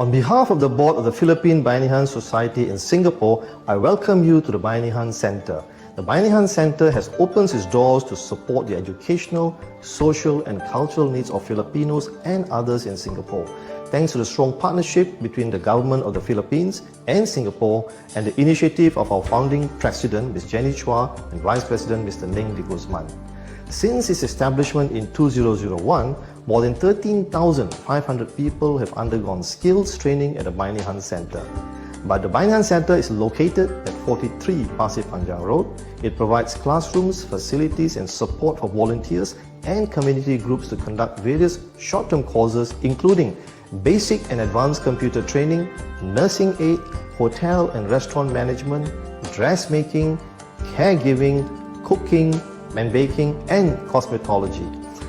On behalf of the board of the Philippine Bayanihan Society in Singapore, I welcome you to the Bayanihan Center. The Bayanihan Center has opened its doors to support the educational, social and cultural needs of Filipinos and others in Singapore. Thanks to the strong partnership between the government of the Philippines and Singapore and the initiative of our founding president, Ms. Jenny Chua, and vice president, Mr. Ning de Guzman. Since its establishment in 2001, more than 13,500 people have undergone skills training at the Bayanihan Center. But the Bayanihan Center is located at 43 Pasir Panjang Road. It provides classrooms, facilities and support for volunteers and community groups to conduct various short-term courses including basic and advanced computer training, nursing aid, hotel and restaurant management, dressmaking, caregiving, cooking, and baking and cosmetology.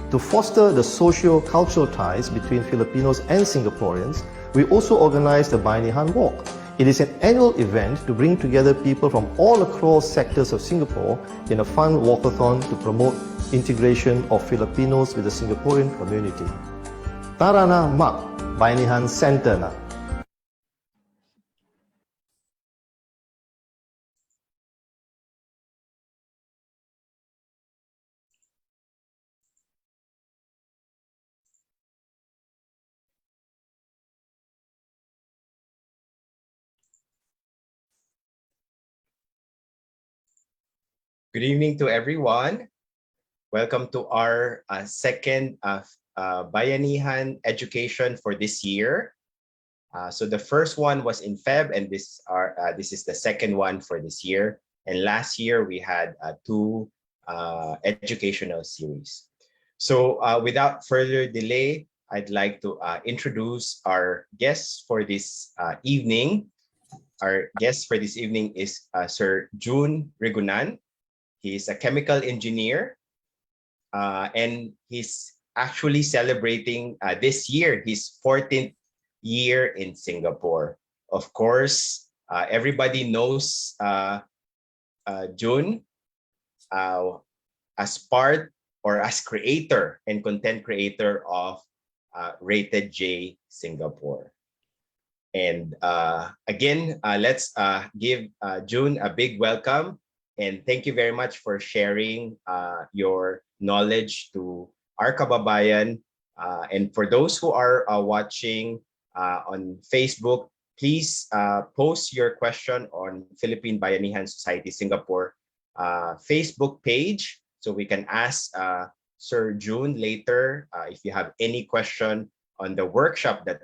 To foster the socio-cultural ties between Filipinos and Singaporeans, we also organize the Bayanihan Walk. It is an annual event to bring together people from all across sectors of Singapore in a fun walkathon to promote integration of Filipinos with the Singaporean community. Tara na mak, Bayanihan Center na. Good evening to everyone. Welcome to our second Bayanihan Education for this year. So the first one was in Feb, and this is the second one for this year. And last year we had two educational series. So without further delay, I'd like to introduce our guests for this evening. Our guest for this evening is Sir June Rigunan. He's a chemical engineer, and he's actually celebrating this year his 14th year in Singapore. Of course, everybody knows June as part or as creator and content creator of Rated J Singapore. And again, let's give June a big welcome. And thank you very much for sharing your knowledge to our kababayan. And for those who are watching on Facebook, please post your question on Philippine Bayanihan Society Singapore Facebook page so we can ask Sir June later if you have any question on the workshop that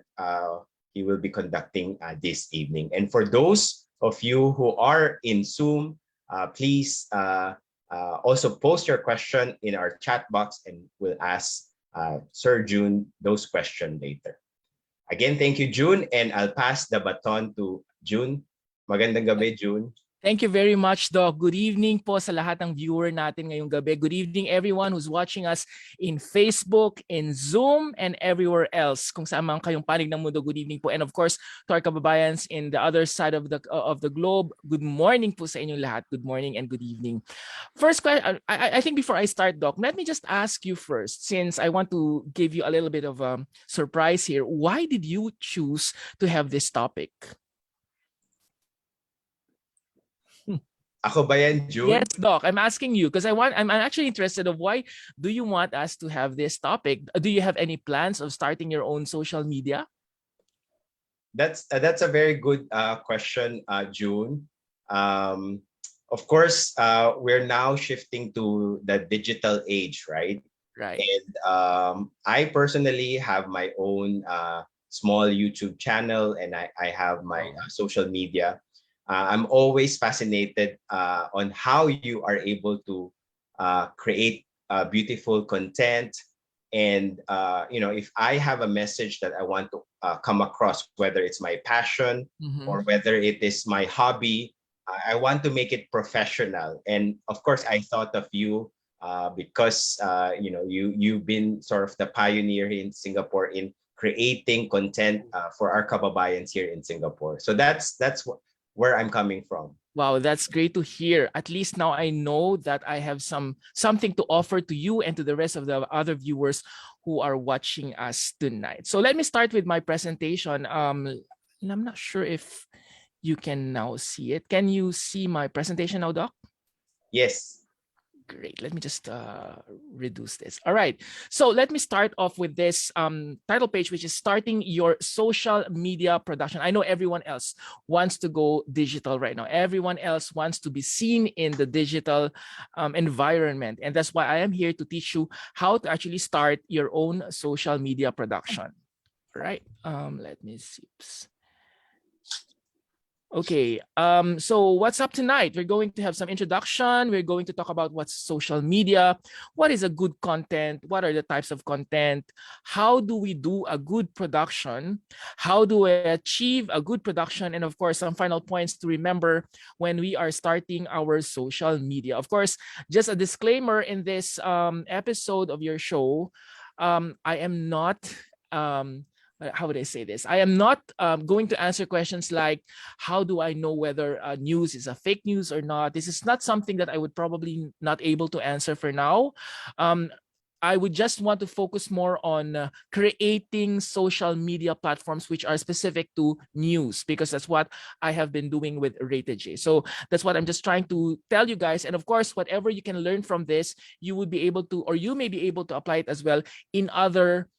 he will be conducting this evening. And for those of you who are in Zoom, please also post your question in our chat box and we'll ask Sir June those questions later. Again, thank you, June, and I'll pass the baton to June. Magandang gabi, June. Thank you very much, Doc. Good evening po sa lahat ng viewer natin ngayong gabi. Good evening everyone who's watching us in Facebook, in Zoom, and everywhere else. Kung saan man kayong panig ng mundo, good evening po. And of course, to our kababayans in the other side of the globe, good morning po sa inyong lahat. Good morning and good evening. First question, I think before I start, Doc, let me just ask you first, since I want to give you a little bit of a surprise here. Why did you choose to have this topic? Ako ba yan, June? Yes, Doc. I'm asking you because I'm actually interested of why do you want us to have this topic? Do you have any plans of starting your own social media? That's a very good question, June. Of course, we're now shifting to the digital age, right? Right. And I personally have my own small YouTube channel, and I have my social media. I'm always fascinated on how you are able to create beautiful content. And, you know, if I have a message that I want to come across, whether it's my passion or whether it is my hobby, I want to make it professional. And of course, I thought of you because, you know, you've been sort of the pioneer in Singapore in creating content for our kababayans here in Singapore. So that's where I'm coming from. Wow, that's great to hear. At least now I know that I have something to offer to you and to the rest of the other viewers who are watching us tonight. So let me start with my presentation. And I'm not sure if you can now see it. Can you see my presentation now, Doc? Yes. Great. Let me just reduce this. All right. So let me start off with this title page, which is starting your social media production. I know everyone else wants to go digital right now. Everyone else wants to be seen in the digital environment. And that's why I am here to teach you how to actually start your own social media production. All right. Let me see. Oops. Okay, so what's up tonight? We're going to have some introduction. We're going to talk about what's social media, what is a good content, what are the types of content, how do we do a good production, how do we achieve a good production, and of course, some final points to remember when we are starting our social media. Of course, just a disclaimer in this episode of your show, I am not how would I say this? I am not going to answer questions like, how do I know whether news is a fake news or not? This is not something that I would probably not able to answer for now. I would just want to focus more on creating social media platforms which are specific to news, because that's what I have been doing with Rated J. So that's what I'm just trying to tell you guys. And of course, whatever you can learn from this, you would be able to, or you may be able to apply it as well in other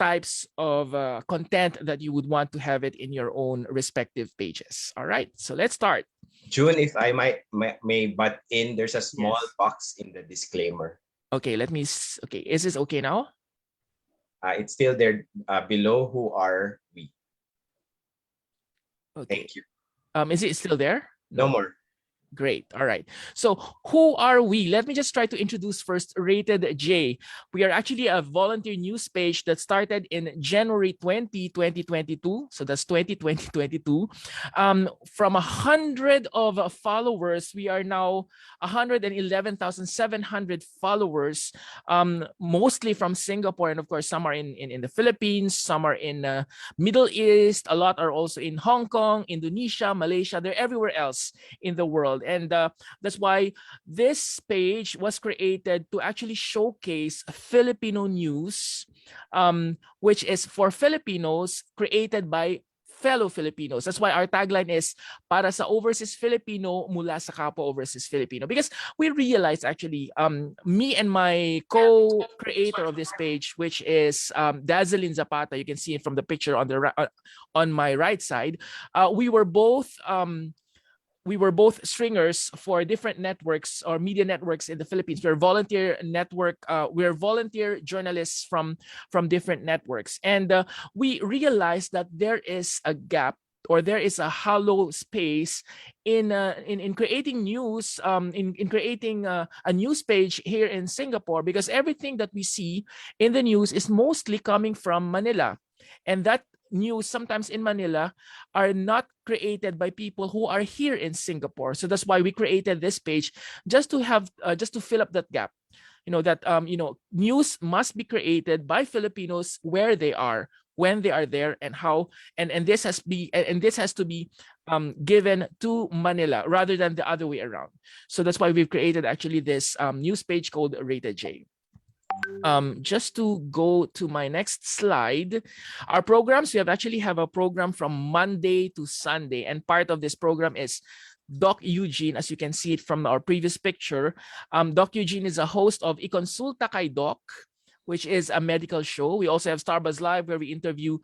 types of content that you would want to have it in your own respective pages. All right, so let's start. June, if I may butt in, there's a small Yes. box in the disclaimer. Okay, okay, is this okay now? It's still there below. Who are we? Okay. Thank you. Is it still there? No more. Great. All right. So who are we? Let me just try to introduce first Rated J. We are actually a volunteer news page that started in January 2022. So that's 2022. From 100 of followers, we are now 111,700 followers, mostly from Singapore. And of course, some are in the Philippines, some are in Middle East. A lot are also in Hong Kong, Indonesia, Malaysia. They're everywhere else in the world. And that's why this page was created to actually showcase Filipino news, which is for Filipinos, created by fellow Filipinos. That's why our tagline is para sa overseas Filipino mula sa kapwa overseas Filipino. Because we realized actually, me and my co-creator of this page, which is Dazzlin Zapata, you can see it from the picture on the on my right side. We were both stringers for different networks or media networks in the Philippines. We're volunteer network. We're volunteer journalists from different networks, and we realized that there is a gap, or there is a hollow space in creating news, in creating a news page here in Singapore, because everything that we see in the news is mostly coming from Manila, and that news sometimes in Manila are not created by people who are here in Singapore. So that's why we created this page, just to have just to fill up that gap. That news must be created by Filipinos where they are, when they are there, and how, and this has to be given to Manila rather than the other way around. So that's why we've created actually this news page called Rated J. Just to go to my next slide, our programs, we actually have a program from Monday to Sunday, and part of this program is Doc Eugene, as you can see it from our previous picture. Doc Eugene is a host of Ikonsulta Kay Doc, which is a medical show. We also have Starbuzz Live, where we interview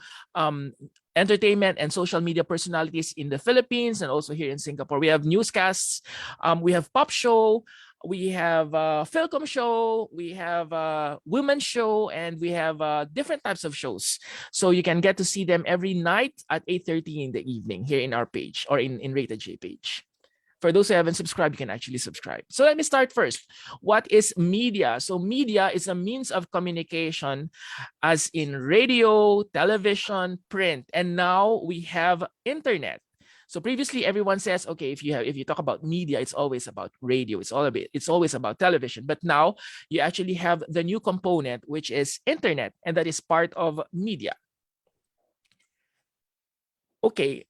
entertainment and social media personalities in the Philippines and also here in Singapore. We have newscasts, we have Pop Show, we have Philcom Show, we have Women's Show, and we have different types of shows. So you can get to see them every night at 8:30 in the evening here in our page, or in Rated J page. For those who haven't subscribed, you can actually subscribe. So let me start first. What is media? So media is a means of communication, as in radio, television, print, and now we have internet. So previously, everyone says, okay, if you talk about media, it's always about radio. It's always about television. But now you actually have the new component, which is internet, and that is part of media. Okay.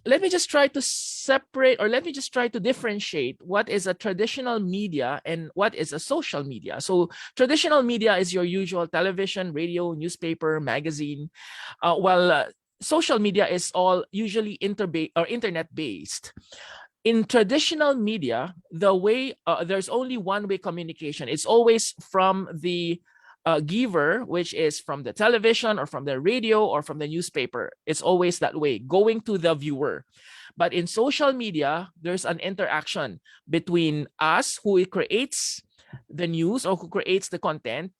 let me just try to separate, or let me just try to differentiate what is a traditional media and what is a social media. So traditional media is your usual television, radio, newspaper, magazine, while social media is all usually internet-based. In traditional media, the way there's only one-way communication. It's always from the giver, which is from the television or from the radio or from the newspaper. It's always that way, going to the viewer. But in social media, there's an interaction between us, who creates the news or who creates the content,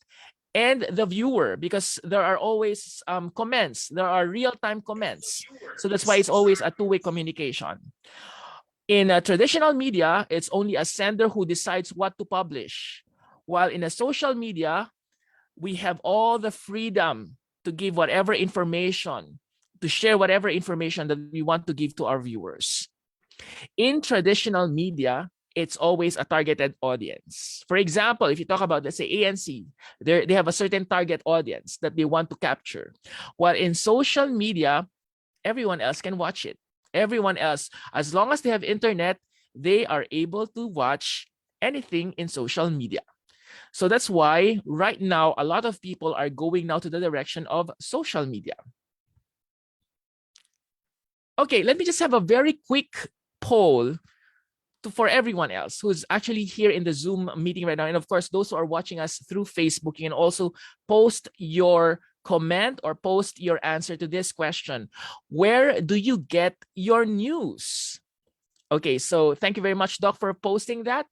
and the viewer, because there are always comments. There are real-time comments. So that's why it's always a two-way communication. In a traditional media, it's only a sender who decides what to publish. While in a social media, we have all the freedom to give whatever information, to share whatever information that we want to give to our viewers. In traditional media, it's always a targeted audience. For example, if you talk about, let's say, ANC, they have a certain target audience that they want to capture. While in social media, everyone else can watch it. Everyone else, as long as they have internet, they are able to watch anything in social media. So that's why right now, a lot of people are going now to the direction of social media. Okay, let me just have a very quick poll for everyone else who's actually here in the Zoom meeting right now. And of course, those who are watching us through Facebook, you can also post your comment or post your answer to this question. Where do you get your news? Okay, so thank you very much, Doc, for posting that.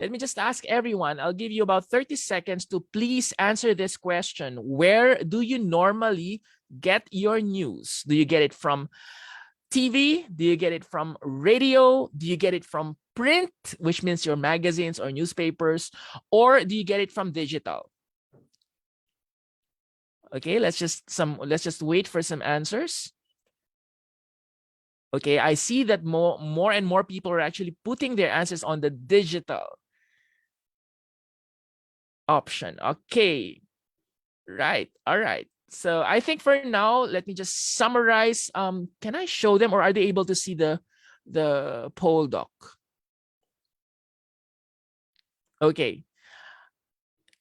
Let me just ask everyone, I'll give you about 30 seconds to please answer this question. Where do you normally get your news? Do you get it from TV? Do you get it from radio? Do you get it from print, which means your magazines or newspapers? Or do you get it from digital? Okay, let's just wait for some answers. Okay, I see that more and more people are actually putting their answers on the digital option. Okay, right, all right. So I think for now, let me just summarize. Can I show them, or are they able to see the poll, Doc? Okay.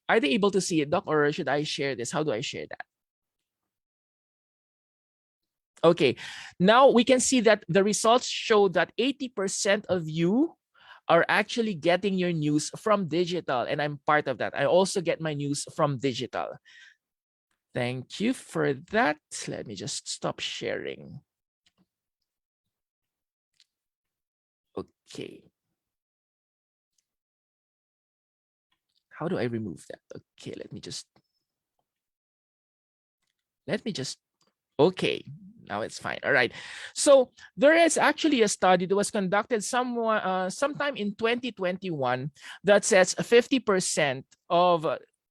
Are they able to see it, Doc, or should I share this? How do I share that? Okay, now we can see that the results show that 80% of you are actually getting your news from digital, and I'm part of that. I also get my news from digital. Thank you for that. Let me just stop sharing. Okay. How do I remove that? Okay, let me just, okay, now it's fine. All right. So there is actually a study that was conducted sometime in 2021 that says 50% of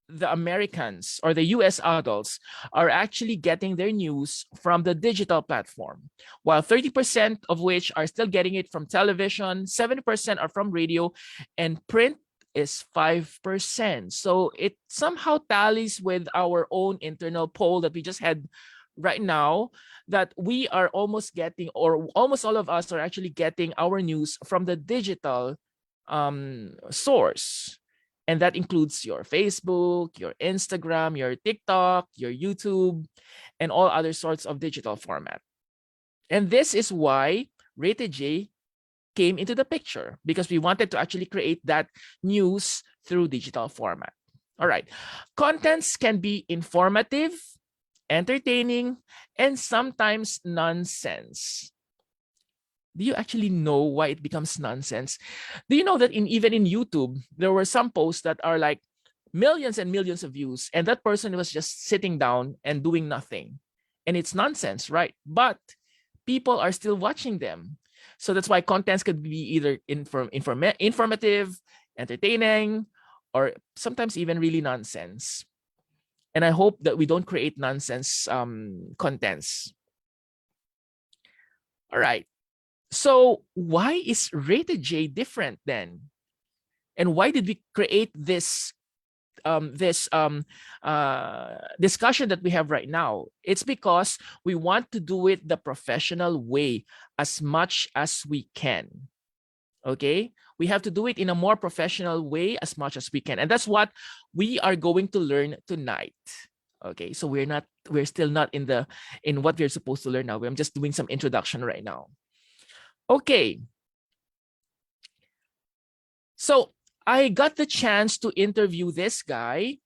the Americans or the US adults are actually getting their news from the digital platform, while 30% of which are still getting it from television, 70% are from radio, and print is 5%. So it somehow tallies with our own internal poll that we just had right now, that we are almost getting, or almost all of us are actually getting our news from the digital source. And that includes your Facebook, your Instagram, your TikTok, your YouTube, and all other sorts of digital format. And this is why Rated J came into the picture, because we wanted to actually create that news through digital format. All right. Contents can be informative, entertaining, and sometimes nonsense. Do you actually know why it becomes nonsense? Do you know that even in YouTube, there were some posts that are like millions and millions of views, and that person was just sitting down and doing nothing. And it's nonsense, right? But people are still watching them. So that's why contents could be either informative, entertaining, or sometimes even really nonsense. And I hope that we don't create nonsense contents. All right. So why is Rated J different then? And why did we create this discussion that we have right now, it's because we want to do it the professional way as much as we can. Okay, we have to do it in a more professional way as much as we can, and that's what we are going to learn tonight. Okay, so we're still not in what we're supposed to learn now. I'm just doing some introduction right now. Okay, so I got the chance to interview this guy.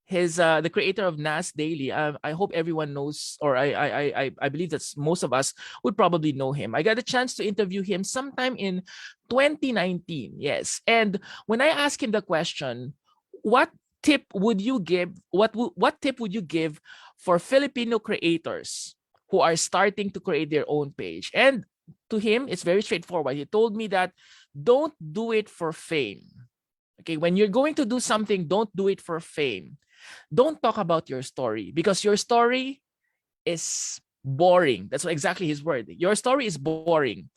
He's the creator of NAS Daily. I hope everyone knows, or I believe that most of us would probably know him. I got a chance to interview him sometime in 2019. Yes, and when I asked him the question, what tip would you give? What tip would you give for Filipino creators who are starting to create their own page? And to him, it's very straightforward. He told me that don't do it for fame. Okay, when you're going to do something, don't do it for fame. Don't talk about your story because your story is boring. That's exactly his word. Your story is boring.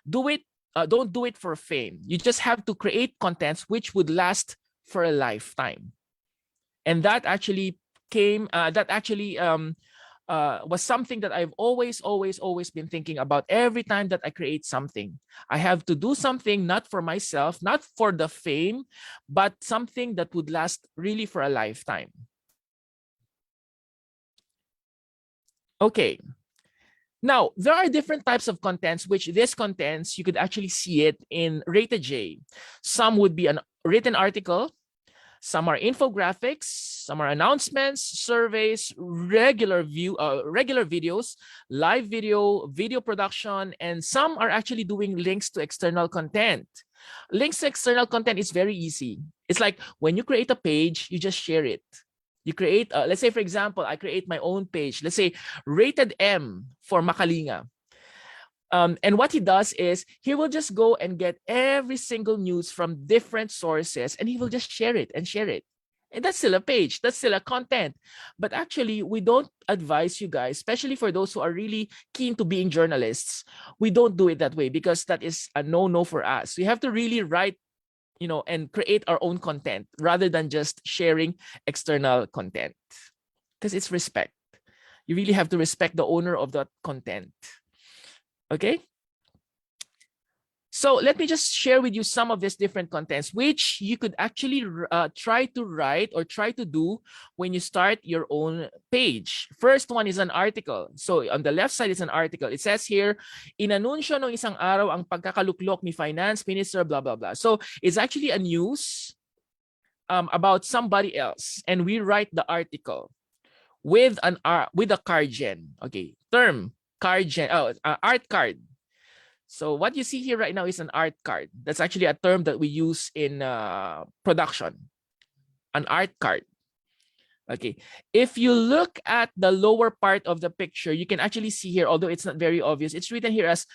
Do it. Don't do it for fame. You just have to create contents which would last for a lifetime. And that actually was something that I've always been thinking about every time that I create something. I have to do something not for myself, not for the fame, but something that would last really for a lifetime. Okay. Now, there are different types of contents, which this contents, you could actually see it in Rated J. Some would be a written article. Some are infographics, some are announcements, surveys, regular videos, live video production, and some are actually doing links to external content. Links to external content is very easy. It's like when you create a page, you just share it. You create, let's say, for example, I create my own page. Let's say Rated M for Makalinga. And what he does is he will just go and get every single news from different sources and he will just share it and share it. And that's still a page, that's still a content. But actually, we don't advise you guys, especially for those who are really keen to being journalists, we don't do it that way because that is a no-no for us. We have to really write, and create our own content rather than just sharing external content. Because it's respect. You really have to respect the owner of that content. Okay, so let me just share with you some of these different contents which you could actually try to write or try to do when you start your own page. First one is an article. So on the left side is an article. It says here, inanunsyo ng isang araw ang pagkakaluklok ni Finance Minister, blah, blah, blah. So it's actually a news about somebody else. And we write the article with a card gen. Okay, term. Art card. So what you see here right now is an art card. That's actually a term that we use in production. An art card. Okay. If you look at the lower part of the picture, you can actually see here, although it's not very obvious, it's written here as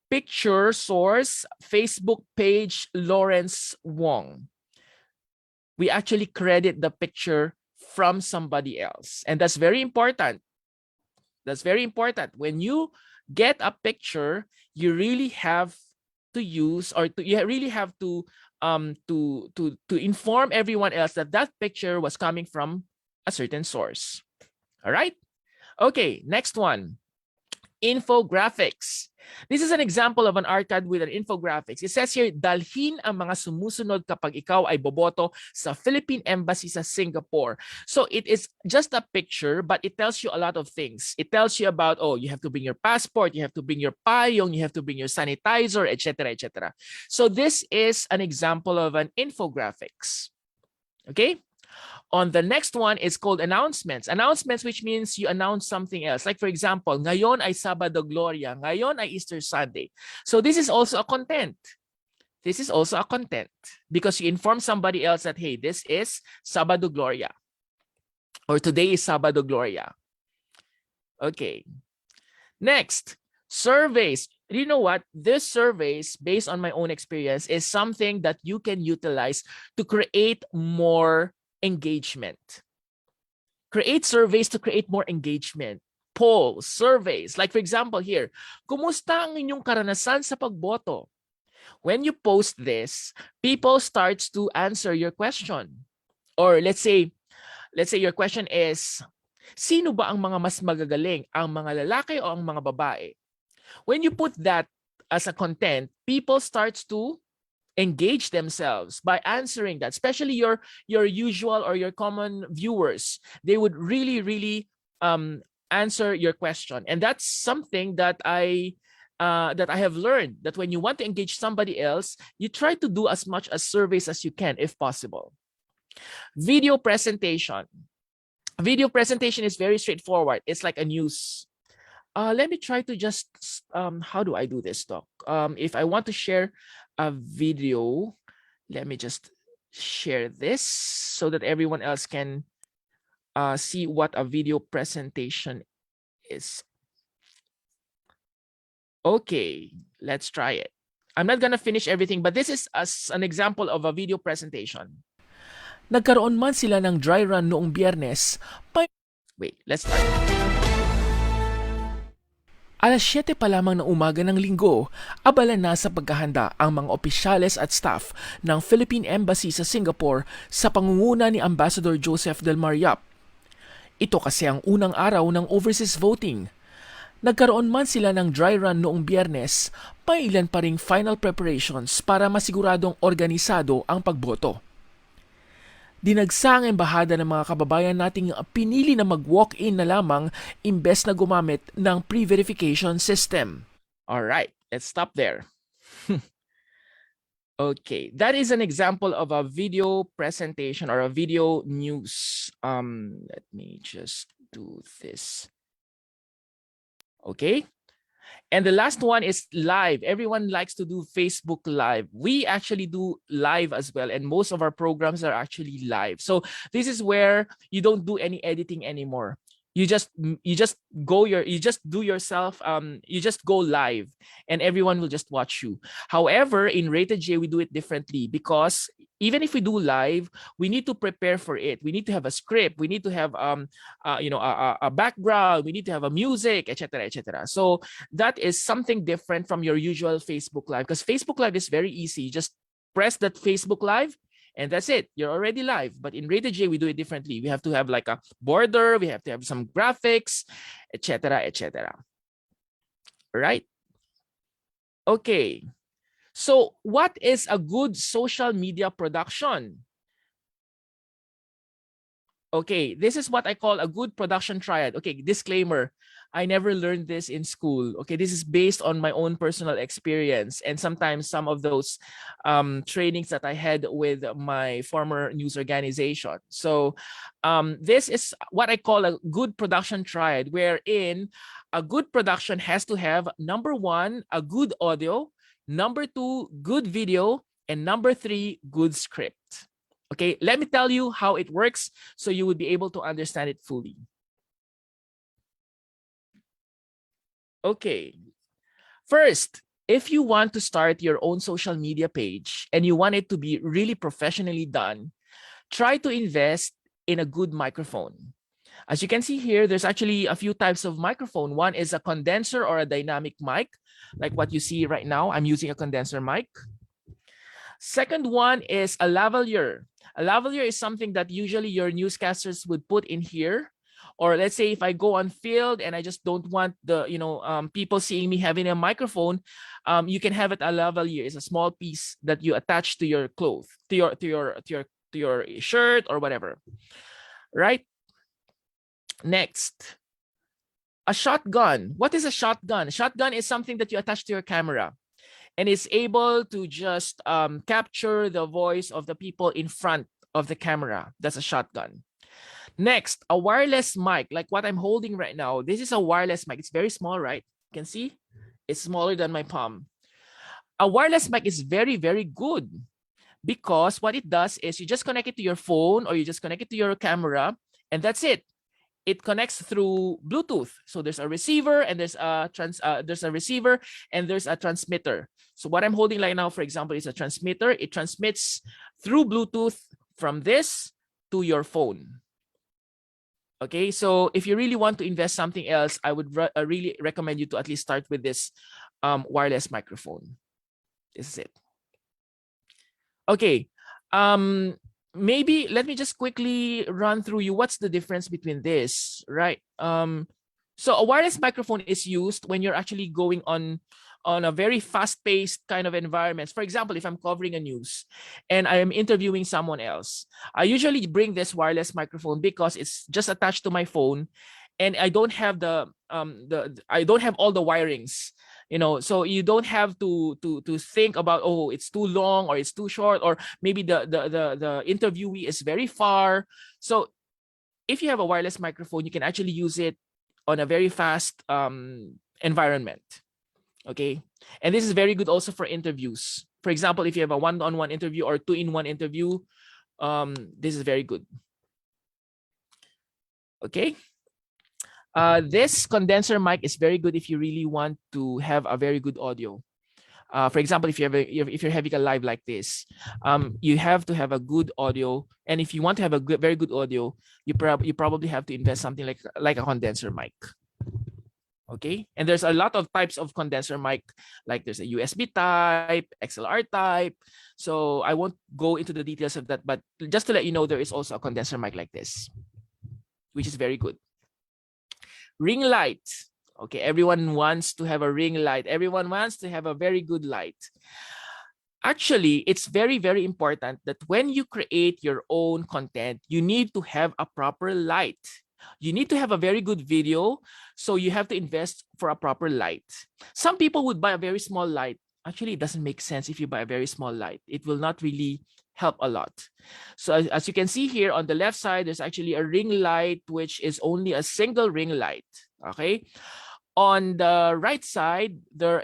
picture source, Facebook page, Lawrence Wong. We actually credit the picture from somebody else. And that's very important. That's very important. When you get a picture, you really have to use, or you really have to inform everyone else that that picture was coming from a certain source. All right. Okay. Next one. Infographics. This is an example of an art card with an infographics. It says here, dalhin ang mga sumusunod kapag ikaw ay boboto sa Philippine Embassy sa Singapore. So it is just a picture, but it tells you a lot of things. It tells you about, you have to bring your passport, you have to bring your payong, you have to bring your sanitizer, etc., etc. So this is an example of an infographics. Okay? On the next one is called announcements. Announcements, which means you announce something else. Like for example, ngayon ay Sabado Gloria, ngayon ay Easter Sunday. So this is also a content. This is also a content because you inform somebody else that, hey, this is Sabado Gloria, or today is Sabado Gloria. Okay. Next, surveys. You know what? This surveys, based on my own experience, is something that you can utilize to create more engagement. Create surveys to create more engagement. Polls, surveys. Like for example here, kumusta ang inyong karanasan sa pagboto? When you post this, people starts to answer your question. Or let's say your question is, sino ba ang mga mas magagaling, ang mga lalaki o ang mga babae? When you put that as a content, people starts to engage themselves by answering that, especially your usual or your common viewers. They would really answer your question. And that's something that I have learned, that when you want to engage somebody else, you try to do as much as surveys as you can if possible. Video presentation. Video presentation is very straightforward. It's like a news. Let me try to just, how do I do this, Doc? If I want to share a video, let me just share this so that everyone else can see what a video presentation is. Okay, let's try it. I'm not gonna finish everything, but this is as an example of a video presentation. Nagkaroon man sila ng dry run noong Biyernes, wait, let's start. Alas 7 pa lamang ng umaga ng Linggo, abala na sa paghahanda ang mga opisyales at staff ng Philippine Embassy sa Singapore sa pangunguna ni Ambassador Joseph Del Mar Yap. Ito kasi ang unang araw ng overseas voting. Nagkaroon man sila ng dry run noong Biyernes, may ilan pa ring final preparations para masiguradong organisado ang pagboto. Dinagsa ang embahada ng mga kababayan nating pinili na mag-walk-in na lamang imbes na gumamit ng pre-verification system. Alright, let's stop there. Okay, that is an example of a video presentation or a video news. Let me just do this. Okay. And the last one is live. Everyone likes to do Facebook Live. We actually do live as well. And most of our programs are actually live. So this is where you don't do any editing anymore. You just go live and everyone will just watch you. However, in Rated J, we do it differently because even if we do live, we need to prepare for it. We need to have a script. We need to have a background. We need to have a music, etc., etc. So that is something different from your usual Facebook Live, because Facebook Live is very easy. You just press that Facebook Live and that's it. You're already live. But in Rated J, we do it differently. We have to have like a border. We have to have some graphics, etc., etc. Right? Okay. So what is a good social media production? Okay, this is what I call a good production triad. Okay, disclaimer, I never learned this in school. Okay, this is based on my own personal experience and sometimes some of those trainings that I had with my former news organization. So this is what I call a good production triad, wherein a good production has to have, number one, a good audio, number two, good video, and number three, good script. Okay, let me tell you how it works so you would be able to understand it fully. Okay, first, if you want to start your own social media page and you want it to be really professionally done, try to invest in a good microphone. As you can see here, there's actually a few types of microphone. One is a condenser or a dynamic mic, like what you see right now. I'm using a condenser mic. Second one is a lavalier. A lavalier is something that usually your newscasters would put in here. Or let's say if I go on field and I just don't want the people seeing me having a microphone, you can have it a lavalier. It's a small piece that you attach to your clothes, to your shirt or whatever. Right? Next, a shotgun. What is a shotgun? A shotgun is something that you attach to your camera and it's able to just capture the voice of the people in front of the camera. That's a shotgun. Next, a wireless mic, like what I'm holding right now. This is a wireless mic. It's very small, right? You can see it's smaller than my palm. A wireless mic is very, very good because what it does is you just connect it to your phone or you just connect it to your camera and that's it. It connects through Bluetooth. So there's a receiver and there's a receiver and there's a transmitter. So what I'm holding right now, for example, is a transmitter. It transmits through Bluetooth from this to your phone. Okay, so if you really want to invest something else, I would really recommend you to at least start with this wireless microphone. This is it. Okay. maybe let me just quickly run through you what's the difference between this, right? So a wireless microphone is used when you're actually going on a very fast-paced kind of environments. For example, if I'm covering a news and I am interviewing someone else, I usually bring this wireless microphone because it's just attached to my phone, and I don't have I don't have all the wirings, so you don't have to think about, oh, it's too long or it's too short, or maybe the interviewee is very far. So if you have a wireless microphone, you can actually use it on a very fast environment. Okay, and this is very good also for interviews. For example, if you have a one-on-one interview or two-in-one interview, this is very good. Okay. This condenser mic is very good if you really want to have a very good audio. For example, if you're having a live like this, you have to have a good audio, and if you want to have a very good audio, you probably have to invest something like a condenser mic. Okay, and there's a lot of types of condenser mic, like there's a USB type, XLR type. So I won't go into the details of that, but just to let you know, there is also a condenser mic like this, which is very good. Ring light. Okay, everyone wants to have a ring light. Everyone wants to have a very good light. Actually, it's very, very important that when you create your own content, you need to have a proper light. You need to have a very good video, so you have to invest for a proper light. Some people would buy a very small light. Actually, it doesn't make sense if you buy a very small light. It will not really help a lot. So as you can see here on the left side, there's actually a ring light, which is only a single ring light. Okay. On the right side, there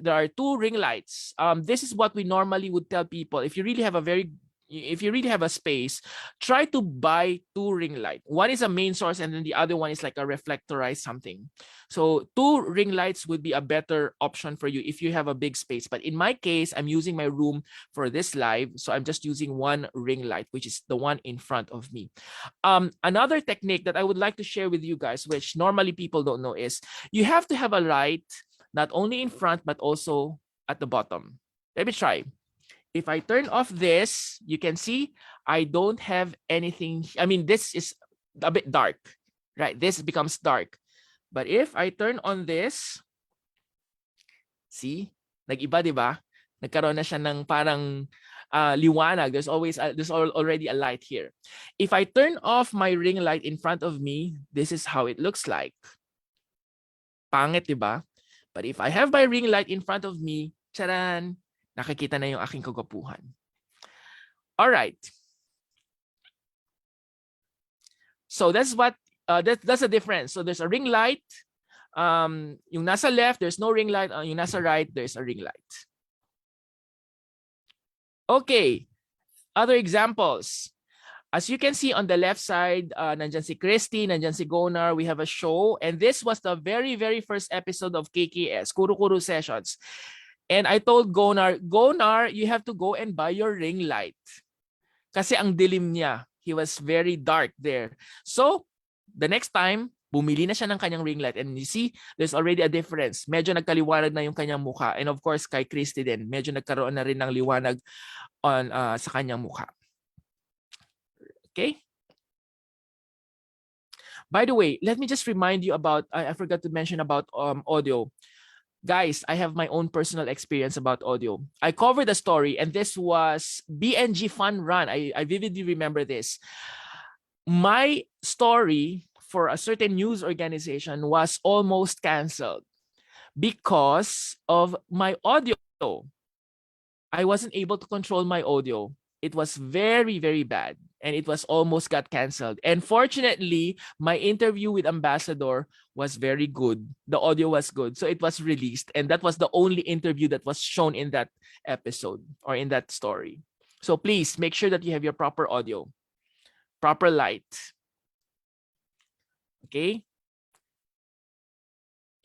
are two ring lights. This is what we normally would tell people. If you really have a space, try to buy two ring light. One is a main source, and then the other one is like a reflectorized something. So two ring lights would be a better option for you if you have a big space. But in my case, I'm using my room for this live, so I'm just using one ring light, which is the one in front of me. Another technique that I would like to share with you guys, which normally people don't know, is you have to have a light not only in front but also at the bottom. Let me try. If I turn off this, you can see I don't have anything. I mean, this is a bit dark, right? This becomes dark. But if I turn on this, see, nag-iba, di ba? Nagkaroon na siya ng parang liwanag. There's already a light here. If I turn off my ring light in front of me, this is how it looks like. Pangit, di ba? But if I have my ring light in front of me, charan, nakikita na yung aking kagwapuhan. All right. So that's what that's the difference. So there's a ring light. Yung nasa left, there's no ring light. Yung nasa right, there's a ring light. Okay. Other examples. As you can see on the left side, nandyan si Christy, nandyan si Gonar. We have a show, and this was the very, very first episode of KKS, Kuru-Kuru Sessions. And I told Gonar, you have to go and buy your ring light. Kasi ang dilim niya. He was very dark there. So, the next time, bumili na siya ng kanyang ring light. And you see, there's already a difference. Medyo nagkaliwanag na yung kanyang mukha. And of course, kay Christy din, medyo nagkaroon na rin ng liwanag sa kanyang mukha. Okay? By the way, let me just remind you about, I forgot to mention about audio. Guys, I have my own personal experience about audio. I covered a story, and this was BNG Fun Run. I vividly remember this. My story for a certain news organization was almost canceled because of my audio. I wasn't able to control my audio. It was very, very bad, and it was almost got canceled. And fortunately, my interview with Ambassador was very good. The audio was good, so it was released, and that was the only interview that was shown in that episode or in that story. So please make sure that you have your proper audio, proper light. Okay.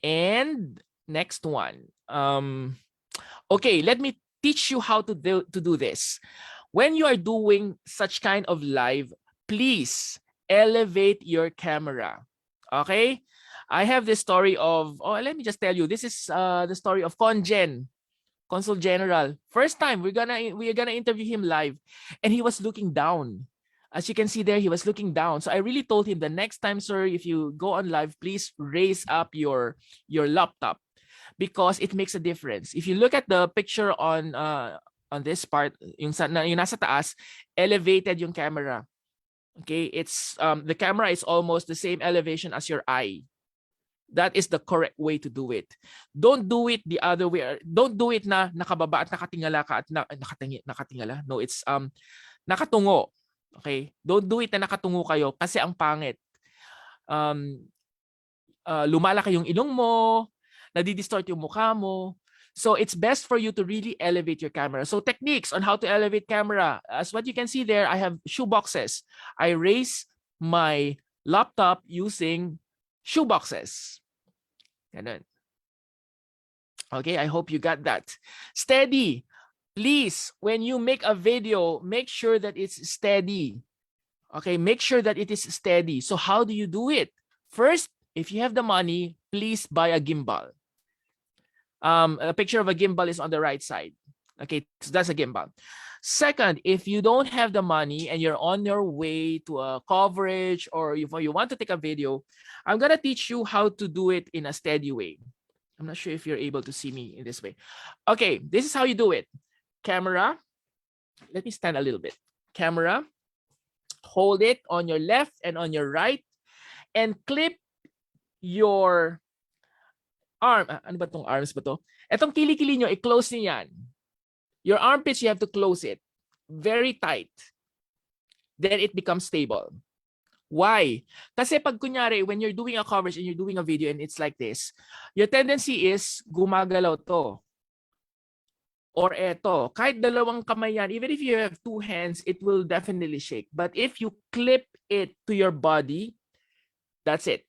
And next one. Okay, let me teach you how to do this. When you are doing such kind of live, please elevate your camera. Okay? I have this story of, let me just tell you, this is the story of Consul General. First time we're gonna interview him live, and he was looking down. As you can see there, he was looking down. So I really told him the next time, sir, if you go on live, please raise up your laptop because it makes a difference. If you look at the picture on this part, yung nasa taas, elevated yung camera. Okay, it's the camera is almost the same elevation as your eye. That is the correct way to do it. Don't do it the other way. Don't do it na nakababa at nakatingala ka at nakatingala. No, it's nakatungo. Okay? Don't do it na nakatungo kayo kasi ang pangit. Lumalaki yung ilong mo, nadidistort yung mukha mo. So it's best for you to really elevate your camera. So techniques on how to elevate camera. As what you can see there, I have shoe boxes. I raise my laptop using shoe boxes. Ganun. Okay, I hope you got that. Steady. Please, when you make a video, make sure that it's steady. Okay, make sure that it is steady. So how do you do it? First, if you have the money, please buy a gimbal. A picture of a gimbal is on the right side. Okay, so that's a gimbal. Second, if you don't have the money and you're on your way to a coverage or if you want to take a video, I'm going to teach you how to do it in a steady way. I'm not sure if you're able to see me in this way. Okay, this is how you do it. Camera. Let me stand a little bit. Camera. Hold it on your left and on your right and clip your arm. Ano ba tong arms ba to? Etong kilikili nyo, i-close nyo yan. Your armpits, you have to close it very tight. Then it becomes stable. Why? Kasi pag kunyari, when you're doing a coverage and you're doing a video and it's like this, your tendency is gumagalaw to. Or eto. Kahit dalawang kamay yan, even if you have two hands, it will definitely shake. But if you clip it to your body, that's it.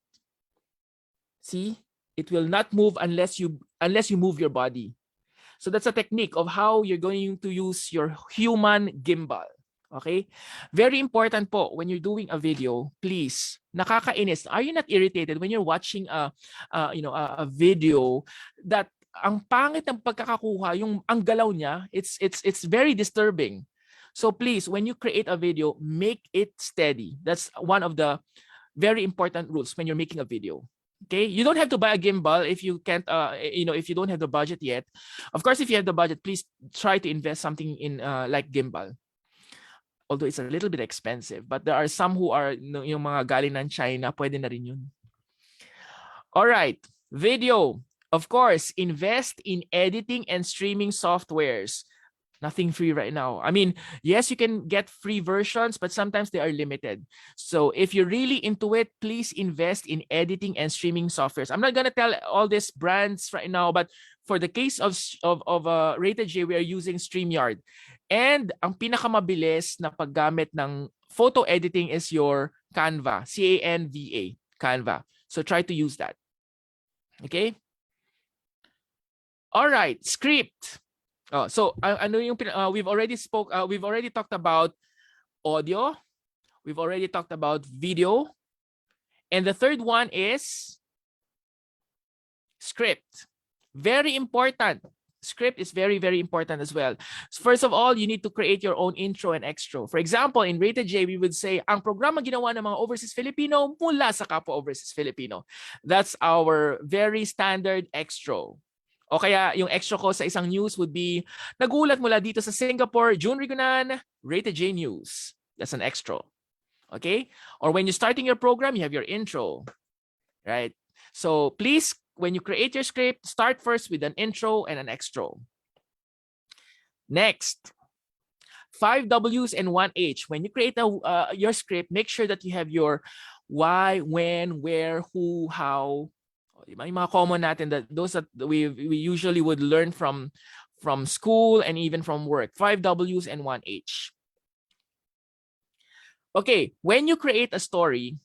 See? It will not move unless you move your body. So that's a technique of how you're going to use your human gimbal. Okay? Very important po when you're doing a video, please. Nakakainis. Are you not irritated when you're watching a video that ang pangit ng pagkakakuha, yung ang galaw niya, it's very disturbing. So please, when you create a video, make it steady. That's one of the very important rules when you're making a video. Okay, you don't have to buy a gimbal if you can't, if you don't have the budget yet. Of course, if you have the budget, please try to invest something in like gimbal. Although it's a little bit expensive, but there are some who are yung mga galing ng China, pwede na rin yun. All right, video. Of course, invest in editing and streaming softwares. Nothing free right now. I mean, yes, you can get free versions, but sometimes they are limited. So if you're really into it, please invest in editing and streaming softwares. I'm not going to tell all these brands right now, but for the case of Rated J, we are using StreamYard. And ang pinakamabilis na paggamit ng photo editing is your Canva, C-A-N-V-A, Canva. So try to use that. Okay? All right, script. So ano yung we've already talked about audio, we've already talked about video, and the third one is script. Very important. Script is very, very important as well. First of all, you need to create your own intro and extro. For example, in Rated J, we would say, ang programa ginawa ng mga overseas Filipino mula sa kapwa overseas Filipino. That's our very standard extro. O kaya yung extra ko sa isang news would be, nagulat mula dito sa Singapore, June Rigunan, Rated J News. That's an extra. Okay? Or when you're starting your program, you have your intro. Right? So please, when you create your script, start first with an intro and an extra. Next, 5 W's and 1 H. When you create your script, make sure that you have your why, when, where, who, how. Yung mga common natin, that those that we usually would learn from school and even from work. 5 W's and 1 H. Okay, when you create a story,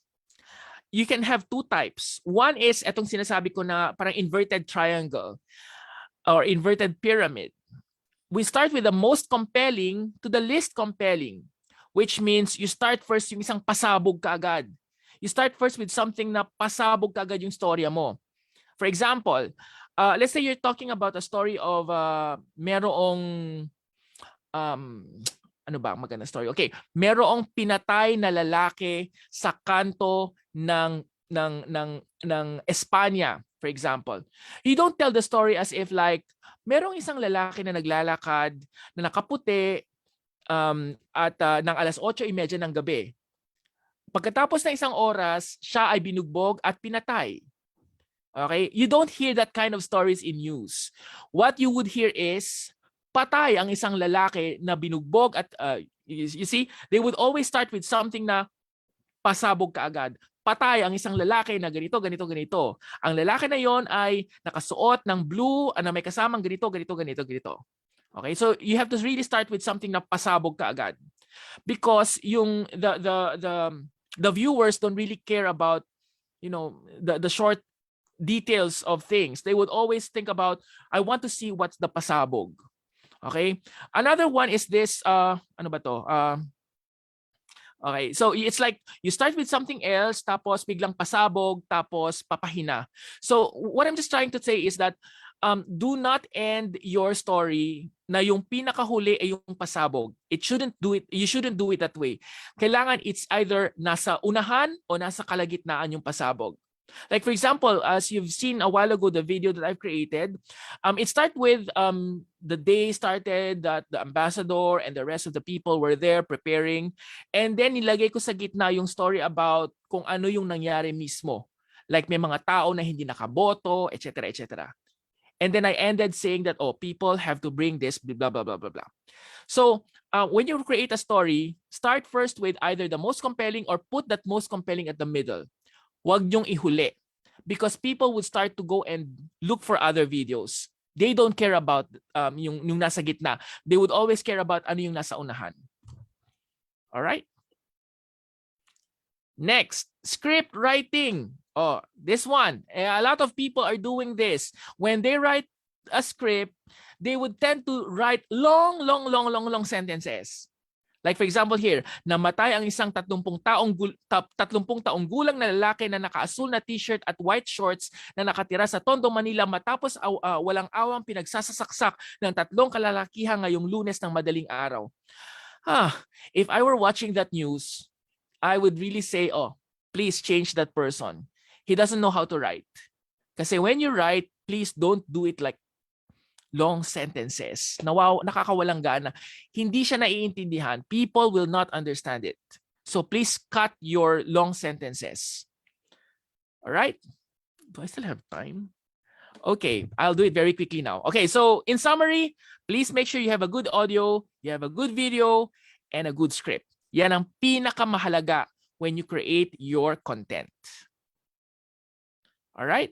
you can have two types. One is etong sinasabi ko na parang inverted triangle or inverted pyramid. We start with the most compelling to the least compelling, which means you start first yung isang pasabog kaagad. You start first with something na pasabog kaagad yung storya mo. For example, let's say you're talking about a story of merong Ano ba ang magandang story? Okay, merong pinatay na lalaki sa kanto ng Espanya, for example. You don't tell the story as if like merong isang lalaki na naglalakad na nakaputi at ng alas 8:30 ng gabi. Pagkatapos ng isang oras, siya ay binugbog at pinatay. Okay? You don't hear that kind of stories in news. What you would hear is patay ang isang lalaki na binugbog at you see, they would always start with something na pasabog kaagad. Patay ang isang lalaki na ganito, ganito, ganito. Ang lalaki na yon ay nakasuot ng blue na may kasamang ganito, ganito, ganito, ganito. Okay? So you have to really start with something na pasabog kaagad. Because yung the viewers don't really care about, you know, the short details of things. They would always think about, I want to see what's the pasabog. Okay? Another one is this, ano ba to? Okay, so it's like you start with something else, tapos biglang pasabog, tapos papahina. So what I'm just trying to say is that do not end your story na yung pinakahuli ay yung pasabog. You shouldn't do it that way. Kailangan it's either nasa unahan o nasa kalagitnaan yung pasabog. Like for example, as you've seen a while ago, the video that I've created, it started with the day started that the ambassador and the rest of the people were there preparing. And then nilagay ko sa gitna yung story about kung ano yung nangyari mismo. Like may mga tao na hindi nakaboto, etc., etc. And then I ended saying that, oh, people have to bring this, blah, blah, blah, blah, blah. So when you create a story, start first with either the most compelling or put that most compelling at the middle. Huwag niyong ihuli. Because people would start to go and look for other videos. They don't care about yung nasa gitna. They would always care about ano yung nasa unahan. Alright? Next, script writing. Oh, this one. A lot of people are doing this. When they write a script, they would tend to write long sentences. Like for example here, namatay ang isang 30 taong gulang na lalaki na nakaasul na t-shirt at white shorts na nakatira sa Tondo, Manila matapos walang awang pinagsasaksak ng 3 kalalakihan ngayong Lunes ng madaling araw. If I were watching that news, I would really say, oh, please change that person. He doesn't know how to write. Kasi when you write, please don't do it like long sentences. Nakakawalang gana. Hindi siya naiintindihan. People will not understand it. So please cut your long sentences. All right? Do I still have time? Okay, I'll do it very quickly now. Okay, so in summary, please make sure you have a good audio, you have a good video, and a good script. Yan ang pinakamahalaga when you create your content. All right?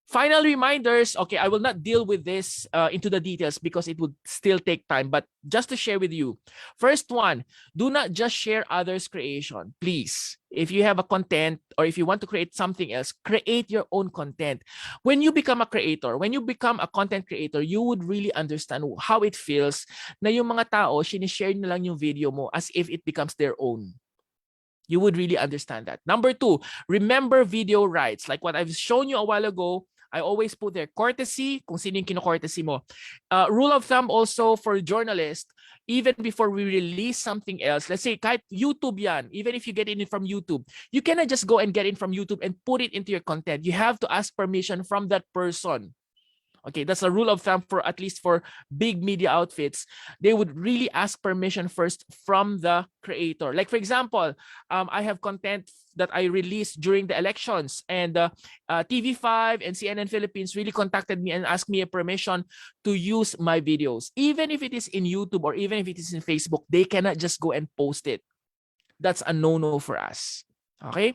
Final reminders. Okay, I will not deal with this into the details because it would still take time, but just to share with you. First one, do not just share others' creation. Please, if you have a content or if you want to create something else, create your own content. When you become a creator, when you become a content creator, you would really understand how it feels na yung mga tao, sinishare na lang yung video mo as if it becomes their own. You would really understand that. Number 2, remember video rights. Like what I've shown you a while ago, I always put there courtesy, kung sino yung kino-courtesy mo. Rule of thumb also for journalists, even before we release something else, let's say kahit YouTube yan, even if you get it from YouTube, you cannot just go and get it from YouTube and put it into your content. You have to ask permission from that person. Okay, that's a rule of thumb for at least for big media outfits. They would really ask permission first from the creator. Like for example, I have content that I released during the elections, and TV5 and CNN Philippines really contacted me and asked me a permission to use my videos. Even if it is in YouTube or even if it is in Facebook, they cannot just go and post it. That's a no-no for us. Okay?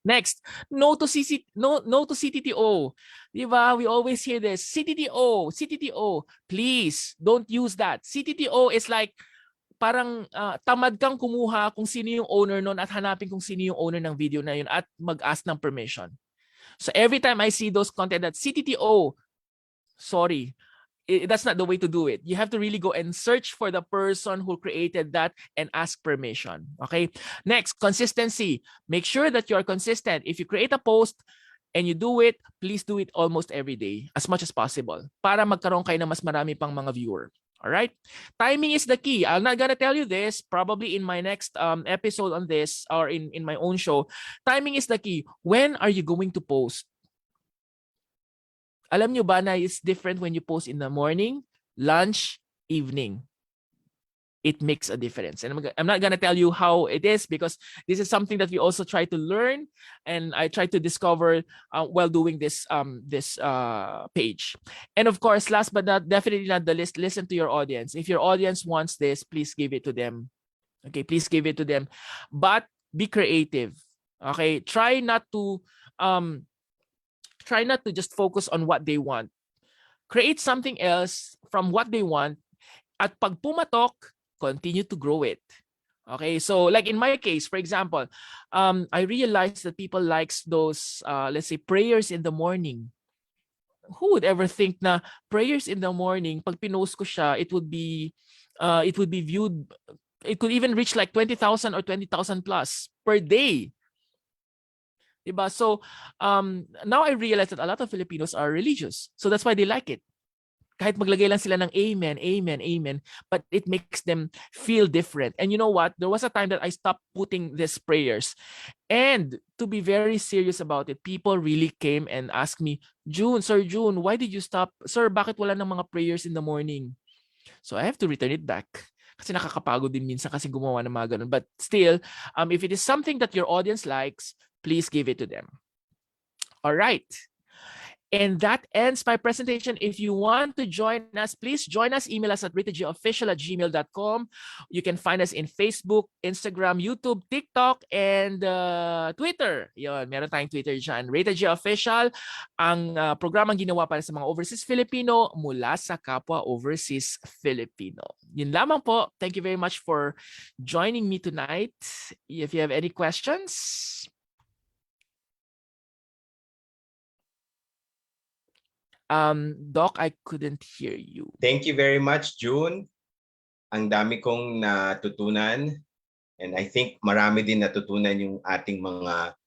Next, no to CTTO. Diba? We always hear this. CTTO. Please, don't use that. CTTO is like, parang tamad kang kumuha kung sino yung owner nun at hanapin kung sino yung owner ng video na yun at mag-ask ng permission. So every time I see those content that CTTO, sorry, that's not the way to do it. You have to really go and search for the person who created that and ask permission. Okay? Next, consistency. Make sure that you are consistent. If you create a post and you do it, please do it almost every day as much as possible para magkaroon kayo ng mas marami pang mga viewer. All right. Timing is the key. I'm not gonna tell you this probably in my next episode on this or in my own show. Timing is the key. When are you going to post? Alam nyo ba na it's different when you post in the morning, lunch, evening. It makes a difference. And I'm not going to tell you how it is because this is something that we also try to learn and I try to discover while doing this page. And of course, last but definitely not the least, listen to your audience. If your audience wants this, please give it to them. Okay, please give it to them. But be creative. Okay, try not to just focus on what they want. Create something else from what they want. At pag pumatok, continue to grow it. Okay, so like in my case, for example, I realized that people likes those, let's say, prayers in the morning. Who would ever think na prayers in the morning, pag pinost ko siya, it would be viewed, it could even reach like 20,000 or 20,000 plus per day. Diba? So now I realize that a lot of Filipinos are religious. So that's why they like it. Kahit maglagay lang sila ng amen, amen, amen, but it makes them feel different. And you know what? There was a time that I stopped putting these prayers. And to be very serious about it, people really came and asked me, Sir June, why did you stop? Sir, bakit wala ng mga prayers in the morning? So I have to return it back. Kasi nakakapagod din minsan kasi gumawa ng mga ganun. But still, if it is something that your audience likes, please give it to them. All right. And that ends my presentation. If you want to join us, please join us. Email us at ritagofficial@gmail.com. You can find us in Facebook, Instagram, YouTube, TikTok, and Twitter. Yun, meron tayong Twitter dyan. Rated G Official, ang programang ginawa para sa mga overseas Filipino mula sa kapwa overseas Filipino. Yun lamang po. Thank you very much for joining me tonight. If you have any questions, Doc, I couldn't hear you. Thank you very much, June. Ang dami kong natutunan. And I think marami din natutunan yung ating mga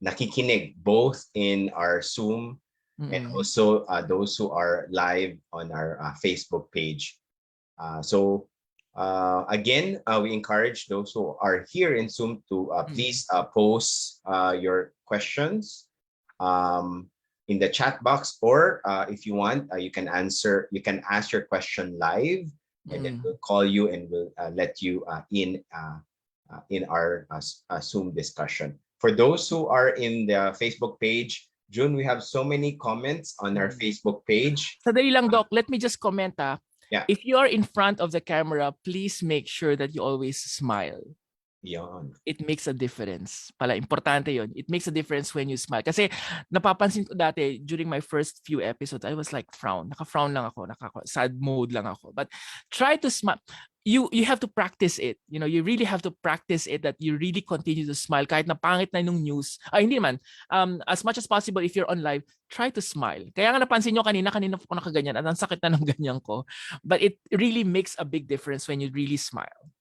nakikinig, both in our Zoom and also those who are live on our Facebook page. Again, we encourage those who are here in Zoom to please post your questions in the chat box, or if you want, you can ask your question live, and then we'll call you and we'll let you in our Zoom discussion. For those who are in the Facebook page, June, we have so many comments on our Facebook page. Sadali lang, Doc. Let me just comment. Yeah. If you are in front of the camera, please make sure that you always smile. Yon. It makes a difference. Importante yon. It makes a difference when you smile. Kasi napapansin ko dati, during my first few episodes, I was like Naka-frown lang ako. Sad mode lang ako. But try to smile. You have to practice it. You know, you really have to practice it, that you really continue to smile. Kahit na pangit na yung news. Hindi man. As much as possible, if you're on live, try to smile. Kaya nga napansin nyo kanina po nakaganyan at ang sakit na ng ganyan ko. But it really makes a big difference when you really smile.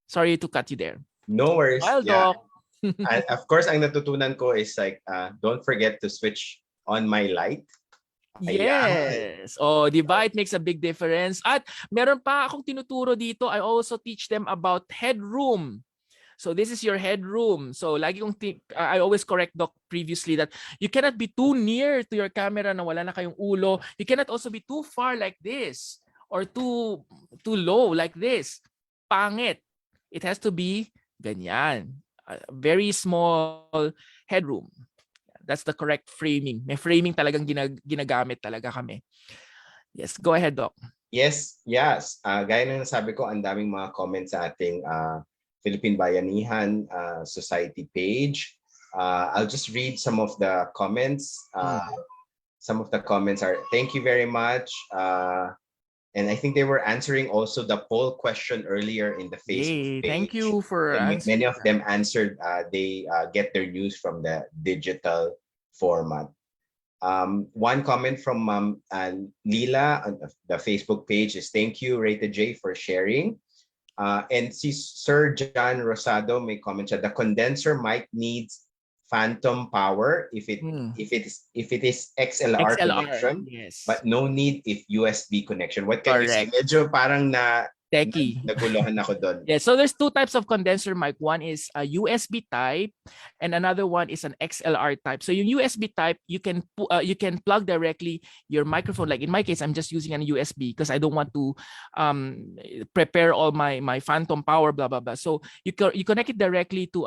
Sorry to cut you there. No worries. Smile, Yeah. Doc. And of course, ang natutunan ko is like, don't forget to switch on my light. Yes. Oh, di ba? It makes a big difference. At meron pa akong tinuturo dito. I also teach them about headroom. So this is your headroom. So lagi kong I always correct Doc previously that you cannot be too near to your camera na wala na kayong ulo. You cannot also be too far like this or too low like this. Pangit. It has to be ganyan. A very small headroom. That's the correct framing. May framing talagang ginagamit talaga kami. Yes, go ahead, Doc. Yes. Gaya ng sabi ko, ang daming mga comments sa ating Philippine Bayanihan Society page. I'll just read some of the comments. Some of the comments are, thank you very much. And I think they were answering also the poll question earlier in the Facebook page. Thank you for answering. Many of them answered they get their news from the digital format. One comment from Lila on the Facebook page is, thank you, Rated J, for sharing. And si Sir John Rosado may comment siya, the condenser mic needs phantom power if it is XLR XLR, connection, yes. but no need if USB connection. What can you say? Correct. Medyo parang Techie. naguluhan ako doon. Yeah, so there's two types of condenser mic. One is a USB type, and another one is an XLR type. So yung USB type, you can plug directly your microphone. Like in my case, I'm just using an USB because I don't want to prepare all my phantom power, blah blah blah. So you connect it directly to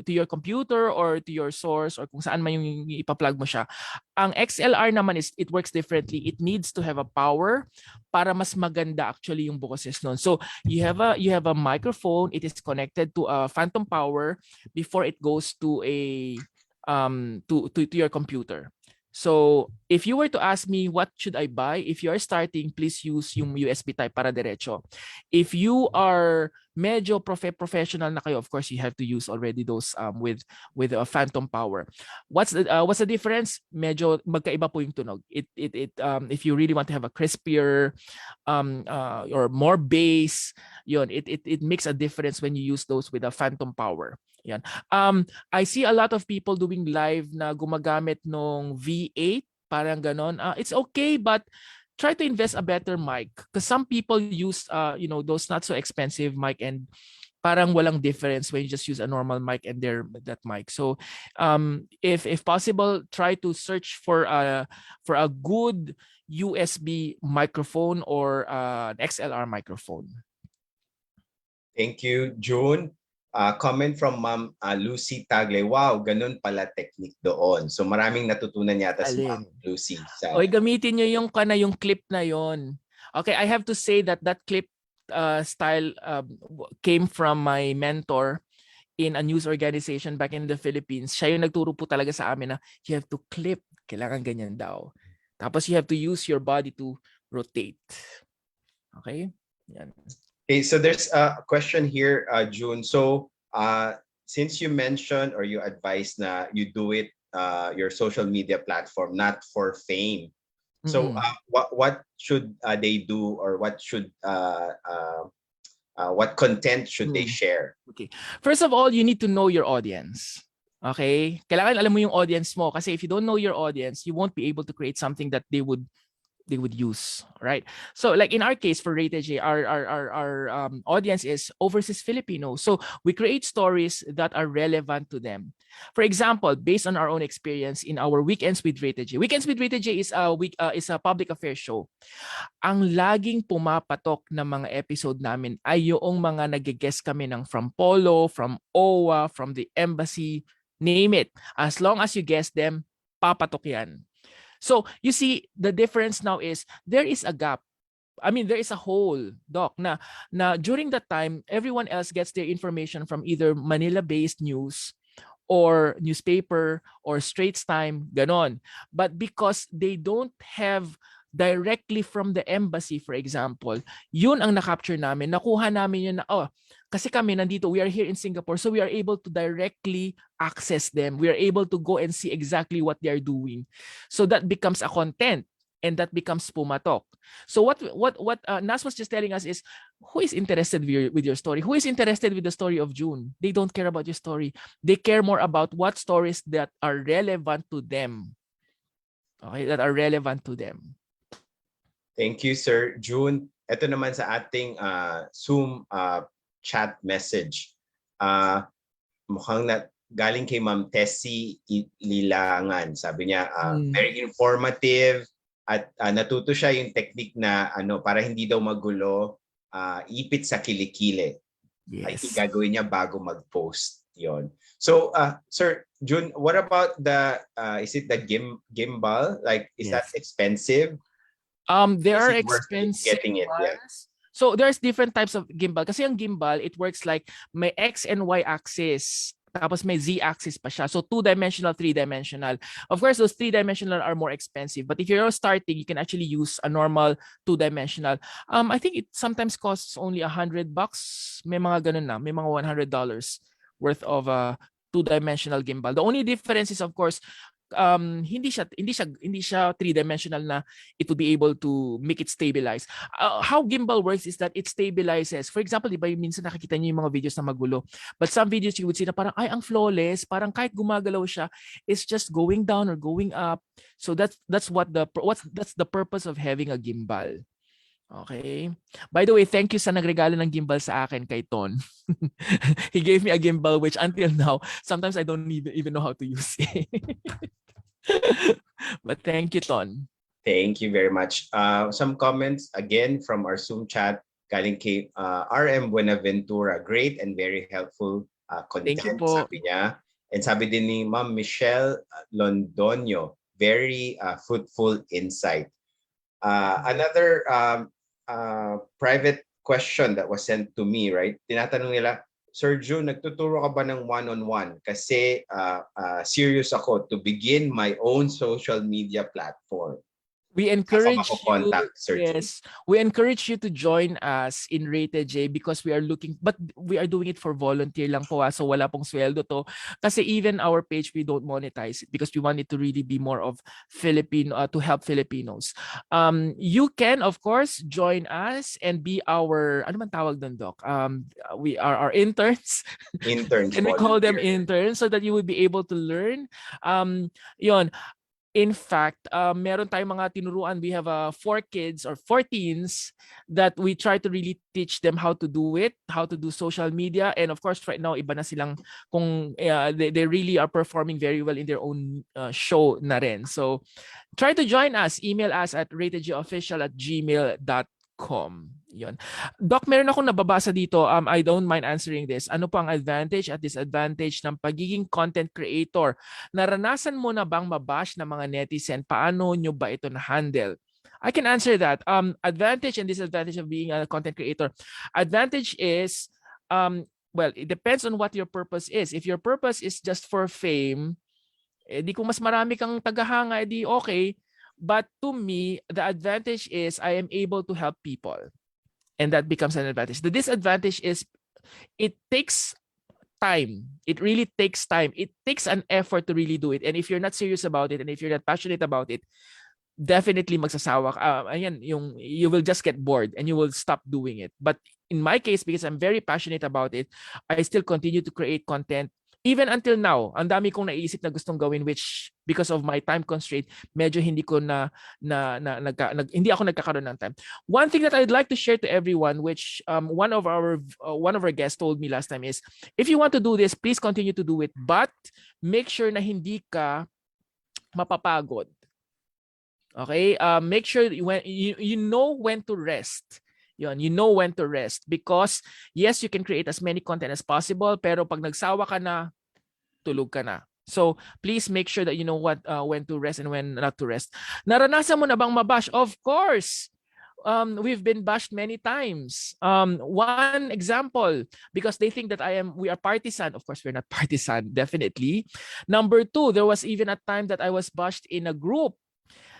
your computer or to your source or kung saan man yung ipa-plug mo siya. Ang XLR naman is it works differently. It needs to have a power para mas maganda actually yung boses nun. So you have a microphone. It is connected to a phantom power before it goes to a to your computer. So if you were to ask me what should I buy, if you are starting, please use yung USB type para diretso. If you are medyo professional na kayo, of course you have to use already those with a phantom power. What's the difference? Medyo magkaiba po yung tunog. If you really want to have a crispier or more bass, yun, it makes a difference when you use those with a phantom power. Yan. I see a lot of people doing live na gumagamit nung V8, parang ganon. It's okay, but try to invest a better mic because some people use those not so expensive mic and parang walang difference when you just use a normal mic and that mic. So if possible, try to search for a good USB microphone or an XLR microphone. Thank you, June. Comment from Ma'am Lucy Tagle. Wow, ganun pala technique doon. So maraming natutunan yata si Ma'am Lucy. Oy, gamitin nyo yung clip na yon. Okay, I have to say that clip style came from my mentor in a news organization back in the Philippines. Siya yung nagturo po talaga sa amin na you have to clip. Kailangan ganyan daw. Tapos you have to use your body to rotate. Okay? Yan. Okay, so there's a question here, June. So since you mentioned or you advised na you do it your social media platform not for fame, so what should they do, or what content should they share? Okay, first of all, you need to know your audience. Okay, kailangan alam mo yung audience mo, kasi if you don't know your audience, you won't be able to create something that they would use, right? So like in our case for Rated J, our audience is overseas Filipinos. So we create stories that are relevant to them. For example, based on our own experience in our Weekends with Rated J. Weekends with Rated J is a public affairs show. Ang laging pumapatok na mga episode namin ay yung mga nag-guest kami ng from Polo, from OWA, from the embassy, name it. As long as you guess them, papatok yan. So you see, the difference now is there is a gap. I mean, there is a hole, Doc, na during that time, everyone else gets their information from either Manila-based news or newspaper or Straits Time, ganon. But because they don't have directly from the embassy, for example, yun ang na-capture namin. Nakuha namin yun na, kasi kami nandito, we are here in Singapore, so we are able to directly access them. We are able to go and see exactly what they are doing. So that becomes a content, and that becomes pumatok. So what Nas was just telling us is, who is interested with your story? Who is interested with the story of June? They don't care about your story. They care more about what stories that are relevant to them. Okay, that are relevant to them. Thank you, Sir June. Ito naman sa ating Zoom chat message. Mukhang galing kay Ma'am Tessie Lilangan. Sabi niya, very informative at natuto siya yung technique na para hindi daw magulo, ipit sa kilikili. Yes. I think gagawin niya bago mag-post yon. So, Sir June, what about is it the gimbal? Like, is that expensive? There are expensive getting it. Yeah. So there's different types of gimbal. Kasi yung gimbal, it works like may X and Y axis. Tapos may Z axis pa siya. So 2-dimensional, 3-dimensional. Of course, those 3-dimensional are more expensive. But if you're starting, you can actually use a normal 2-dimensional. I think it sometimes costs only $100. May mga ganun na. May mga $100 worth of a 2-dimensional gimbal. The only difference is, of course, hindi siya three-dimensional na it will be able to make it stabilize. How gimbal works is that it stabilizes. For example, di ba yung minsan nakikita niyo yung mga videos na magulo. But some videos you would see na parang ay ang flawless, parang kahit gumagalaw siya, it's just going down or going up. So that's the purpose of having a gimbal. Okay. By the way, thank you sa nagregalo ng gimbal sa akin kay Ton. He gave me a gimbal which until now, sometimes I don't even know how to use it. But thank you, Ton. Thank you very much. Some comments again from our Zoom chat. Galing kay RM Buenaventura. Great and very helpful content, Thank you po. sabi niya. And sabi din ni Ma'am Michelle Londonio, very fruitful insight. Another private question that was sent to me, right? Tinatanong nila, Sir June, nagtuturo ka ba ng one-on-one? Kasi serious ako to begin my own social media platform. We encourage you, yes, we encourage you to join us in Rated J because we are doing it for volunteer lang po. So wala pong sweldo to. Kasi even our page, we don't monetize it because we want it to really be more of to help Filipinos. You can, of course, join us and be our, ano man tawag doon, Doc? We are our interns. Interns. And we call them interns so that you will be able to learn. Yon. In fact, meron tayong mga tinuruan. We have 4 kids or 4 teens that we try to really teach them how to do it, how to do social media. And of course, right now, iba na silang kung they really are performing very well in their own show na rin. So try to join us. Email us at ratedjofficial@gmail.com. Yun. Doc, meron akong nababasa dito. I don't mind answering this. Ano po ang advantage at disadvantage ng pagiging content creator? Naranasan mo na bang mabash ng mga netizen? Paano nyo ba ito na-handle? I can answer that. Advantage and disadvantage of being a content creator. Advantage is, well, it depends on what your purpose is. If your purpose is just for fame, di kung mas marami kang tagahanga, di okay. But to me, the advantage is I am able to help people. And that becomes an advantage. The disadvantage is it takes time. It really takes time. It takes an effort to really do it. And if you're not serious about it, and if you're not passionate about it, definitely magsasawa ka. You will just get bored and you will stop doing it. But in my case, because I'm very passionate about it, I still continue to create content. Even until now, ang dami kong naisip na gustong gawin which because of my time constraint, medyo hindi ako nagkakaroon ng time. One thing that I'd like to share to everyone, which one of our guests told me last time is, if you want to do this, please continue to do it, but make sure na hindi ka mapapagod. Okay? Make sure you know when to rest. You know when to rest because yes, you can create as many content as possible, pero pag nagsawa ka na, tulog ka na. So please make sure that you know when to rest and when not to rest. Naranasan mo na bang mabash? Of course. We've been bashed many times. One example, because they think that we are partisan. Of course, we're not partisan, definitely. Number 2, there was even a time that I was bashed in a group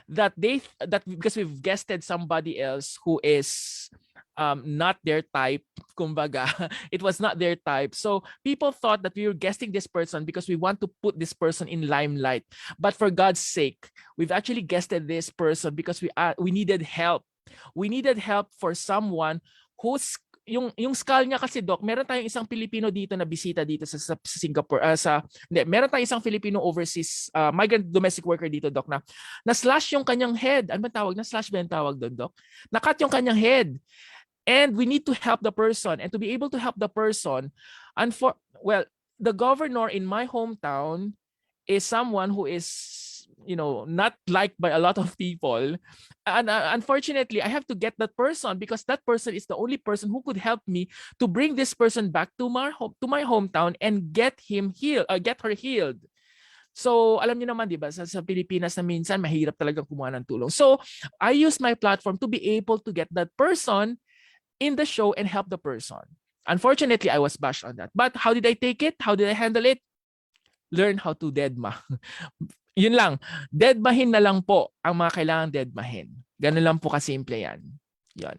that because we've guested somebody else who is not their type, kumbaga. It was not their type. So people thought that we were guesting this person because we want to put this person in limelight. But for God's sake, we've actually guested this person because we needed help. We needed help for someone who's yung skull niya kasi, Doc, meron tayong isang Pilipino dito na bisita dito sa Singapore. Meron tayong isang Filipino overseas migrant domestic worker dito, Doc, na slash yung kanyang head. Ano ba tawag? Na slash ba yung tawag doon, Doc? Nakat yung kanyang head. And we need to help the person. And to be able to help the person, the governor in my hometown is someone who is, not liked by a lot of people. And unfortunately, I have to get that person because that person is the only person who could help me to bring this person back to my hometown and get her healed. So, alam niyo naman, di ba, sa Pilipinas na minsan, mahirap talagang kumuha ng tulong. So, I use my platform to be able to get that person in the show and help the person. Unfortunately, I was bashed on that. But how did I take it? How did I handle it? Learn how to deadma. Yun lang. Deadmahin na lang po ang mga kailangang deadmahin. Ganun lang po kasimple yan. Yan.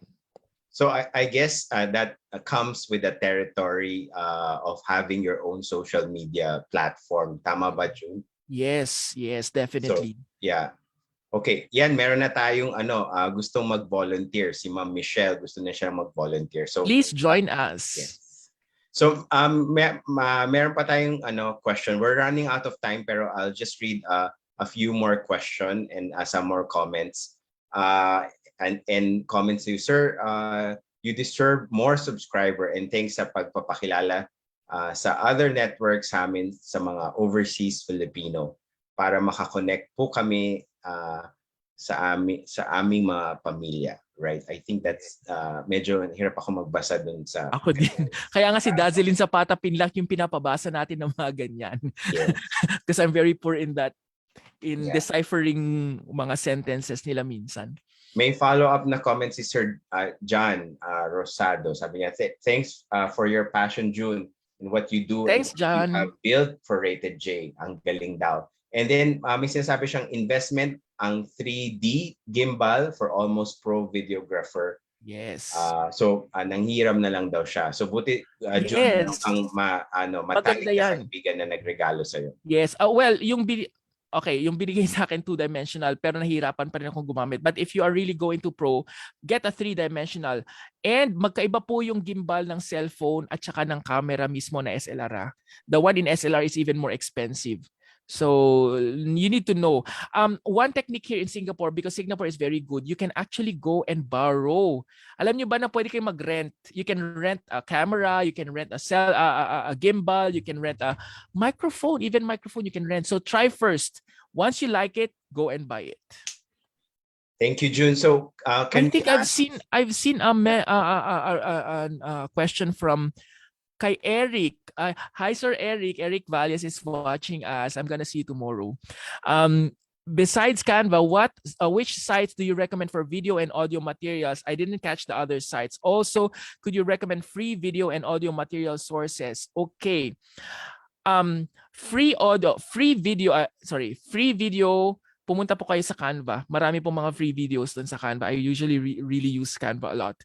So I guess that comes with the territory of having your own social media platform. Tama ba, June? Yes, yes, So, definitely. yeah. Okay, yan, meron na tayong gustong mag-volunteer. Si Ma'am Michelle, gusto na siya mag-volunteer. So, Please join us. yes. So, meron pa tayong question. We're running out of time, pero I'll just read a few more question and some more comments. And comments to you, sir. You deserve more subscriber, and thanks sa pagpapakilala sa other networks sa amin sa mga overseas Filipino para makakonect po kami sa aming mga pamilya, right? I think that's medyo hirap ako magbasa dun sa Ako din. Kaya nga si Dazzlin Zapata Pinlac yung pinapabasa natin ng mga ganyan. Yes. Because I'm very poor in that, in Yeah. deciphering mga sentences nila minsan. May follow-up na comment si Sir John Rosado. Sabi niya, thanks for your passion, June, and what you do Thanks, and what you John. have built for Rated J. Ang galing daw. And then may sinasabi siyang investment ang 3D gimbal for almost pro videographer. Yes. So nanghiram na lang daw siya. So buti John, Yes. ang matalik Maganda na yan. kaibigan na nagregalo sa iyo. Yes. Well, yung binigay sa akin 2-dimensional pero nahirapan pa rin akong gumamit. But if you are really going to pro, get a 3-dimensional. And magkaiba po yung gimbal ng cellphone at saka ng camera mismo na SLR. The one in SLR is even more expensive. So you need to know. One technique here in Singapore, because Singapore is very good, you can actually go and borrow. Alam nyo ba na pwede kayong mag-rent? You can rent a camera, you can rent a gimbal, you can rent a microphone, even microphone you can rent. So try first. Once you like it, go and buy it. Thank you, June. So I think I've seen a question from kay Eric. Hi, Sir Eric. Eric Valles is watching us. I'm gonna see you tomorrow. Besides Canva, which sites do you recommend for video and audio materials? I didn't catch the other sites. Also, could you recommend free video and audio material sources? Okay. Free video. Pumunta po kayo sa Canva. Marami po mga free videos dun sa Canva. I usually really use Canva a lot.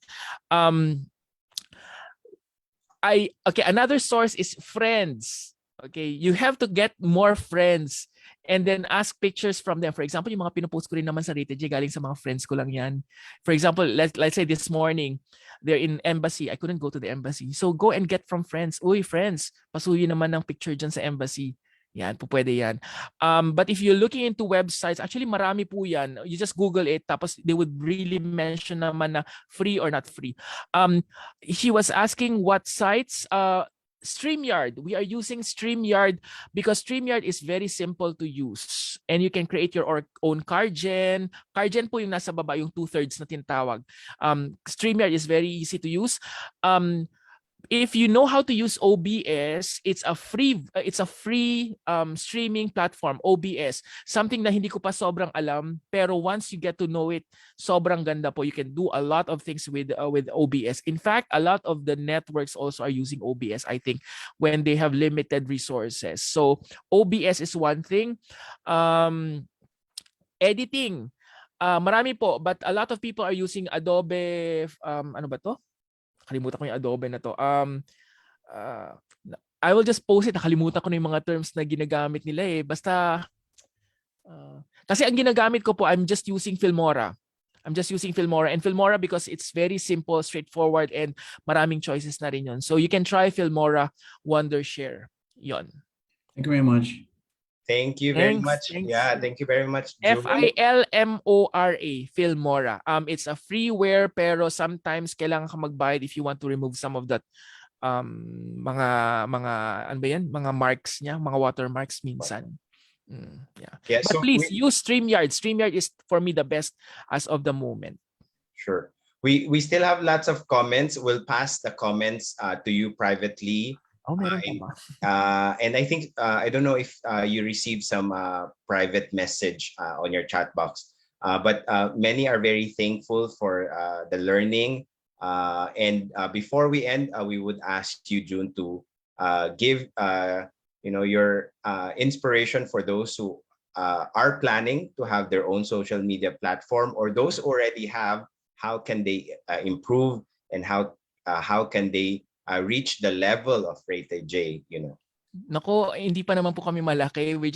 Another source is friends. Okay, you have to get more friends and then ask pictures from them. For example, yung mga pinupost ko rin naman sa Rated J, galing sa mga friends ko lang yan. For example, let's say this morning, they're in embassy. I couldn't go to the embassy. So go and get from friends. Uy, friends, pasuyo naman ng picture dyan sa embassy. Yan, pwede yan. But if you're looking into websites, actually marami po yan. You just Google it, tapos they would really mention naman na free or not free. He was asking what sites. StreamYard. We are using StreamYard because StreamYard is very simple to use. And you can create your own CardGen. CardGen po yung nasa baba, yung 2/3 na tinatawag. StreamYard is very easy to use. If you know how to use OBS, it's a free streaming platform, OBS. Something na hindi ko pa sobrang alam, pero once you get to know it, sobrang ganda po. You can do a lot of things with OBS. In fact, a lot of the networks also are using OBS, I think, when they have limited resources. So OBS is one thing. Editing. Marami po, but a lot of people are using Adobe, ano ba to? Nakalimutan ko yung Adobe na to. I will just post it. Nakalimutan ko na yung mga terms na ginagamit nila eh. Basta, kasi ang ginagamit ko po, I'm just using Filmora. And Filmora because it's very simple, straightforward, and maraming choices na rin yun. So you can try Filmora Wondershare. Yon. Thank you very much. Thank you very much. Thanks. Yeah, thank you very much, June. Filmora, Filmora. It's a freeware pero sometimes kailangan ka magbayad if you want to remove some of that mga ano ba yan? Mga marks niya, mga watermarks minsan. Yeah, but so please use StreamYard. StreamYard is for me the best as of the moment. Sure. We still have lots of comments. We'll pass the comments to you privately. Oh, meron pa ba? And I think I don't know if you received some private message on your chat box, but many are very thankful for the learning. And before we end, we would ask you, June, to give your inspiration for those who are planning to have their own social media platform, or those who already have. How can they improve, and how can they reach the level of Rated J? Nako, hindi pa naman po kami malaki. We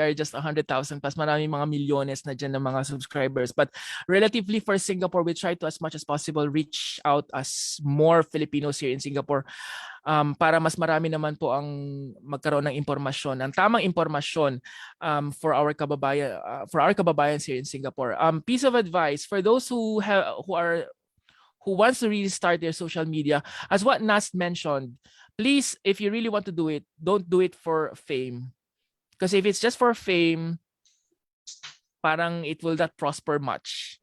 are just 100,000 plus. Maraming mga milyones na dyan ng mga subscribers. But relatively for Singapore, we try to as much as possible reach out as more Filipinos here in Singapore, para mas marami naman po ang magkaroon ng impormasyon, ng tamang impormasyon, for our kababayan here in Singapore. Piece of advice for those who wants to really start their social media, as what Nas mentioned, please, if you really want to do it, don't do it for fame. Because if it's just for fame, parang it will not prosper much.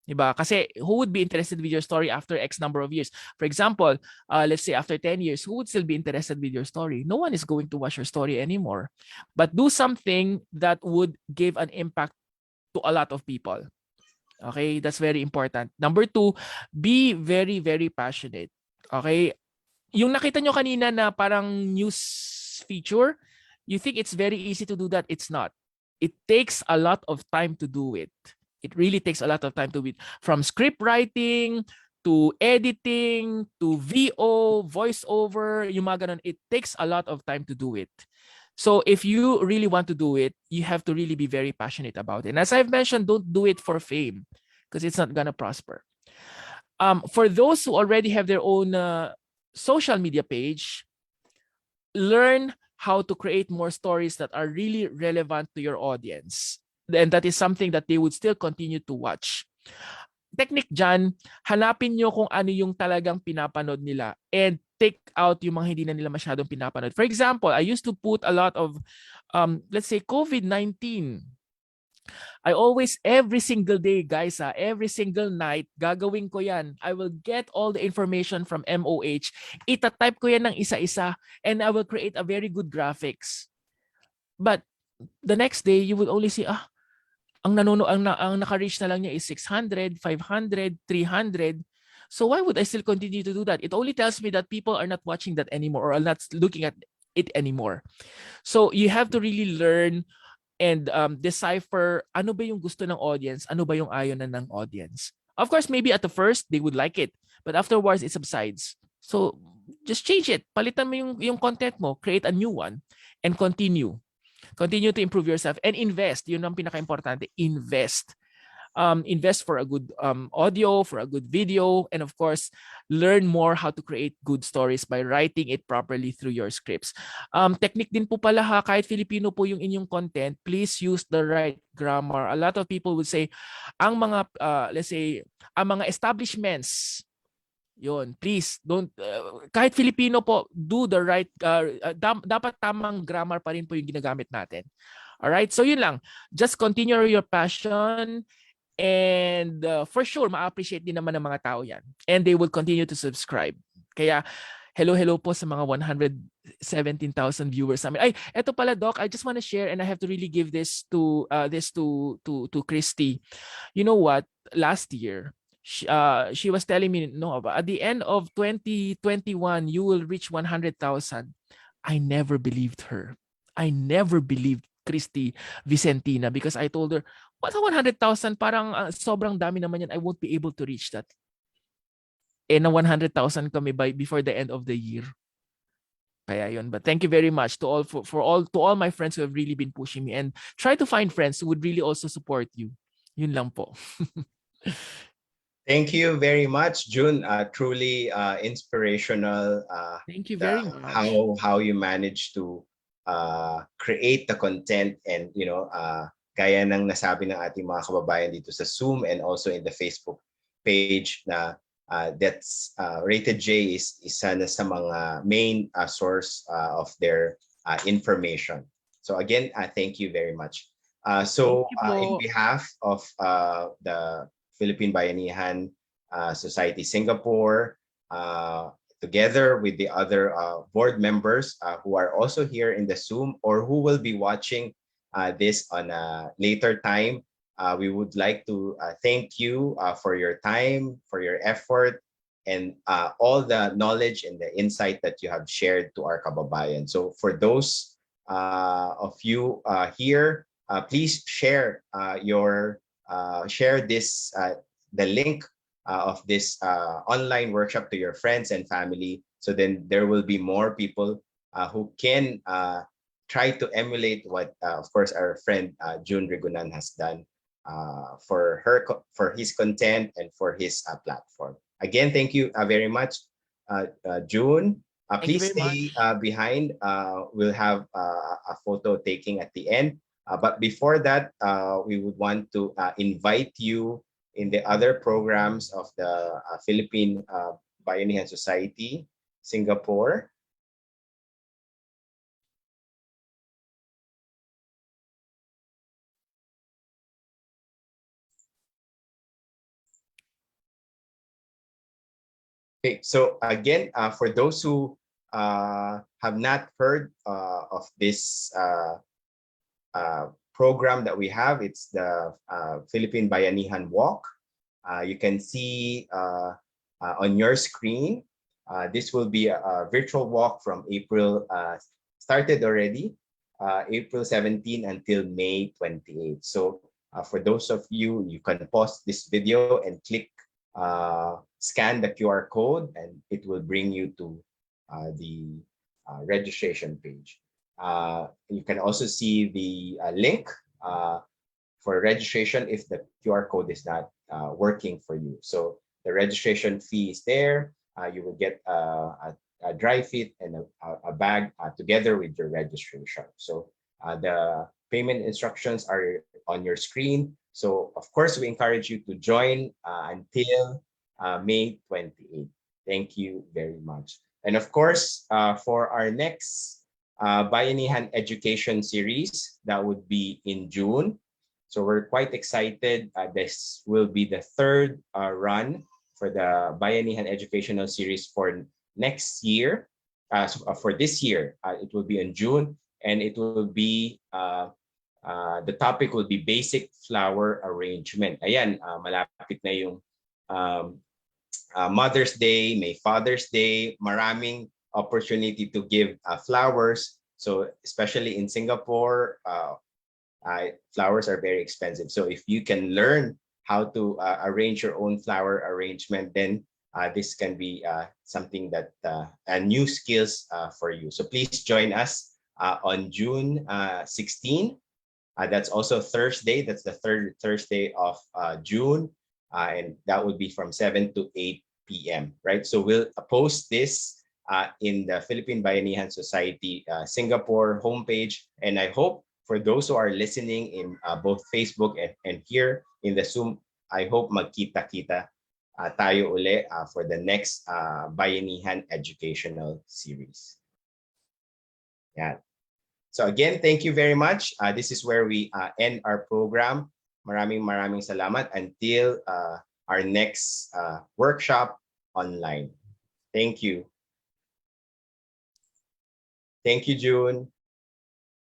Diba? Kasi who would be interested with your story after X number of years? For example, let's say after 10 years, who would still be interested with your story? No one is going to watch your story anymore. But do something that would give an impact to a lot of people. Okay, that's very important. Number 2, be very, very passionate. Okay, yung nakita nyo kanina na parang news feature, you think it's very easy to do that. It's not. It takes a lot of time to do it. It really takes a lot of time to do it. From script writing to editing to VO, voiceover, yung mga ganun, it takes a lot of time to do it. So if you really want to do it, you have to really be very passionate about it. And as I've mentioned, don't do it for fame because it's not gonna prosper. For those who already have their own social media page, learn how to create more stories that are really relevant to your audience. And that is something that they would still continue to watch. Technique dyan, hanapin nyo kung ano yung talagang pinapanood nila and take out yung mga hindi na nila masyadong pinapanood. For example, I used to put a lot of, let's say, COVID-19. I always, every single day, guys, every single night, gagawin ko yan. I will get all the information from MOH. Itatype ko yan ng isa-isa and I will create a very good graphics. But the next day, you will only see, ang naka-reach na lang niya is 600, 500, 300. So why would I still continue to do that? It only tells me that people are not watching that anymore or are not looking at it anymore. So you have to really learn and decipher ano ba yung gusto ng audience, ano ba yung ayaw na ng audience. Of course, maybe at the first, they would like it. But afterwards, it subsides. So just change it. Palitan mo yung content mo. Create a new one and continue. Continue to improve yourself and invest. Yun ang pinaka-importante. Invest. Invest for a good audio, for a good video, and of course, learn more how to create good stories by writing it properly through your scripts. Technique din po pala kahit Filipino po yung inyong content, please use the right grammar. A lot of people would say, ang mga, let's say, ang mga establishments, yun, please, don't, kahit Filipino po, do the right, dapat tamang grammar pa rin po yung ginagamit natin. Alright, so yun lang. Just continue your passion. And for sure, ma-appreciate din naman ng mga tao yan. And they will continue to subscribe. Kaya, hello po sa mga 117,000 viewers namin. Ay, eto pala, Doc, I just want to share and I have to really give this to Christy. You know what? Last year, she was telling me, no, at the end of 2021, you will reach 100,000. I never believed her. I never believed Christy Vicentina because I told her, what 100,000? Parang sobrang dami naman yan. I won't be able to reach that. Na 100,000 kami before the end of the year. Kaya yun. But thank you very much to all my friends who have really been pushing me and try to find friends who would really also support you. Yun lang po. Thank you very much, June. Truly inspirational. Thank you very much. How you managed to create the content and gaya ng nasabi ng ating mga kababayan dito sa Zoom and also in the Facebook page na that's Rated J is isa na sa mga main source of their information. So again, thank you very much. So in behalf of the Philippine Bayanihan Society Singapore, together with the other board members who are also here in the Zoom or who will be watching this on a later time, we would like to thank you for your time, for your effort, and all the knowledge and the insight that you have shared to our kababayan. So for those of you here, please share this the link of this online workshop to your friends and family. So then there will be more people who can try to emulate what, of course, our friend June Rigunan has done for his content and for his platform. Again, thank you very much, June. Thank you Please very stay much. behind. We'll have a photo taking at the end. But before that, we would want to invite you in the other programs of the Philippine Bayanihan Society, Singapore. Okay, so again, for those who have not heard of this program that we have, it's the Philippine Bayanihan Walk. You can see on your screen, this will be a virtual walk from April, started already, April 17 until May 28. So for those of you, you can pause this video and click, scan the QR code, and it will bring you to the registration page. You can also see the link for registration if the QR code is not working for you. So the registration fee is there. You will get a dry fit and a bag together with your registration. So the payment instructions are on your screen. So of course, we encourage you to join until May 28th. Thank you very much. And of course, for our next Bayanihan Education series, that would be in June. So we're quite excited. This will be the third run for the Bayanihan Educational Series for next year. For this year, it will be in June, and it will be the topic will be basic flower arrangement. Ayan, malapit na yung Mother's Day, may Father's Day, maraming opportunity to give flowers. So especially in Singapore, flowers are very expensive. So if you can learn how to arrange your own flower arrangement, then this can be something that new skills for you. So please join us on June 16. That's also Thursday. That's the third Thursday of June. And that would be from 7 to 8 p.m. Right? So we'll post this in the Philippine Bayanihan Society Singapore homepage. And I hope for those who are listening in both Facebook and here in the Zoom, I hope magkita-kita tayo uli for the next Bayanihan Educational Series. Yeah. So again, thank you very much. This is where we end our program. Maraming salamat until our next workshop online. Thank you. Thank you, June.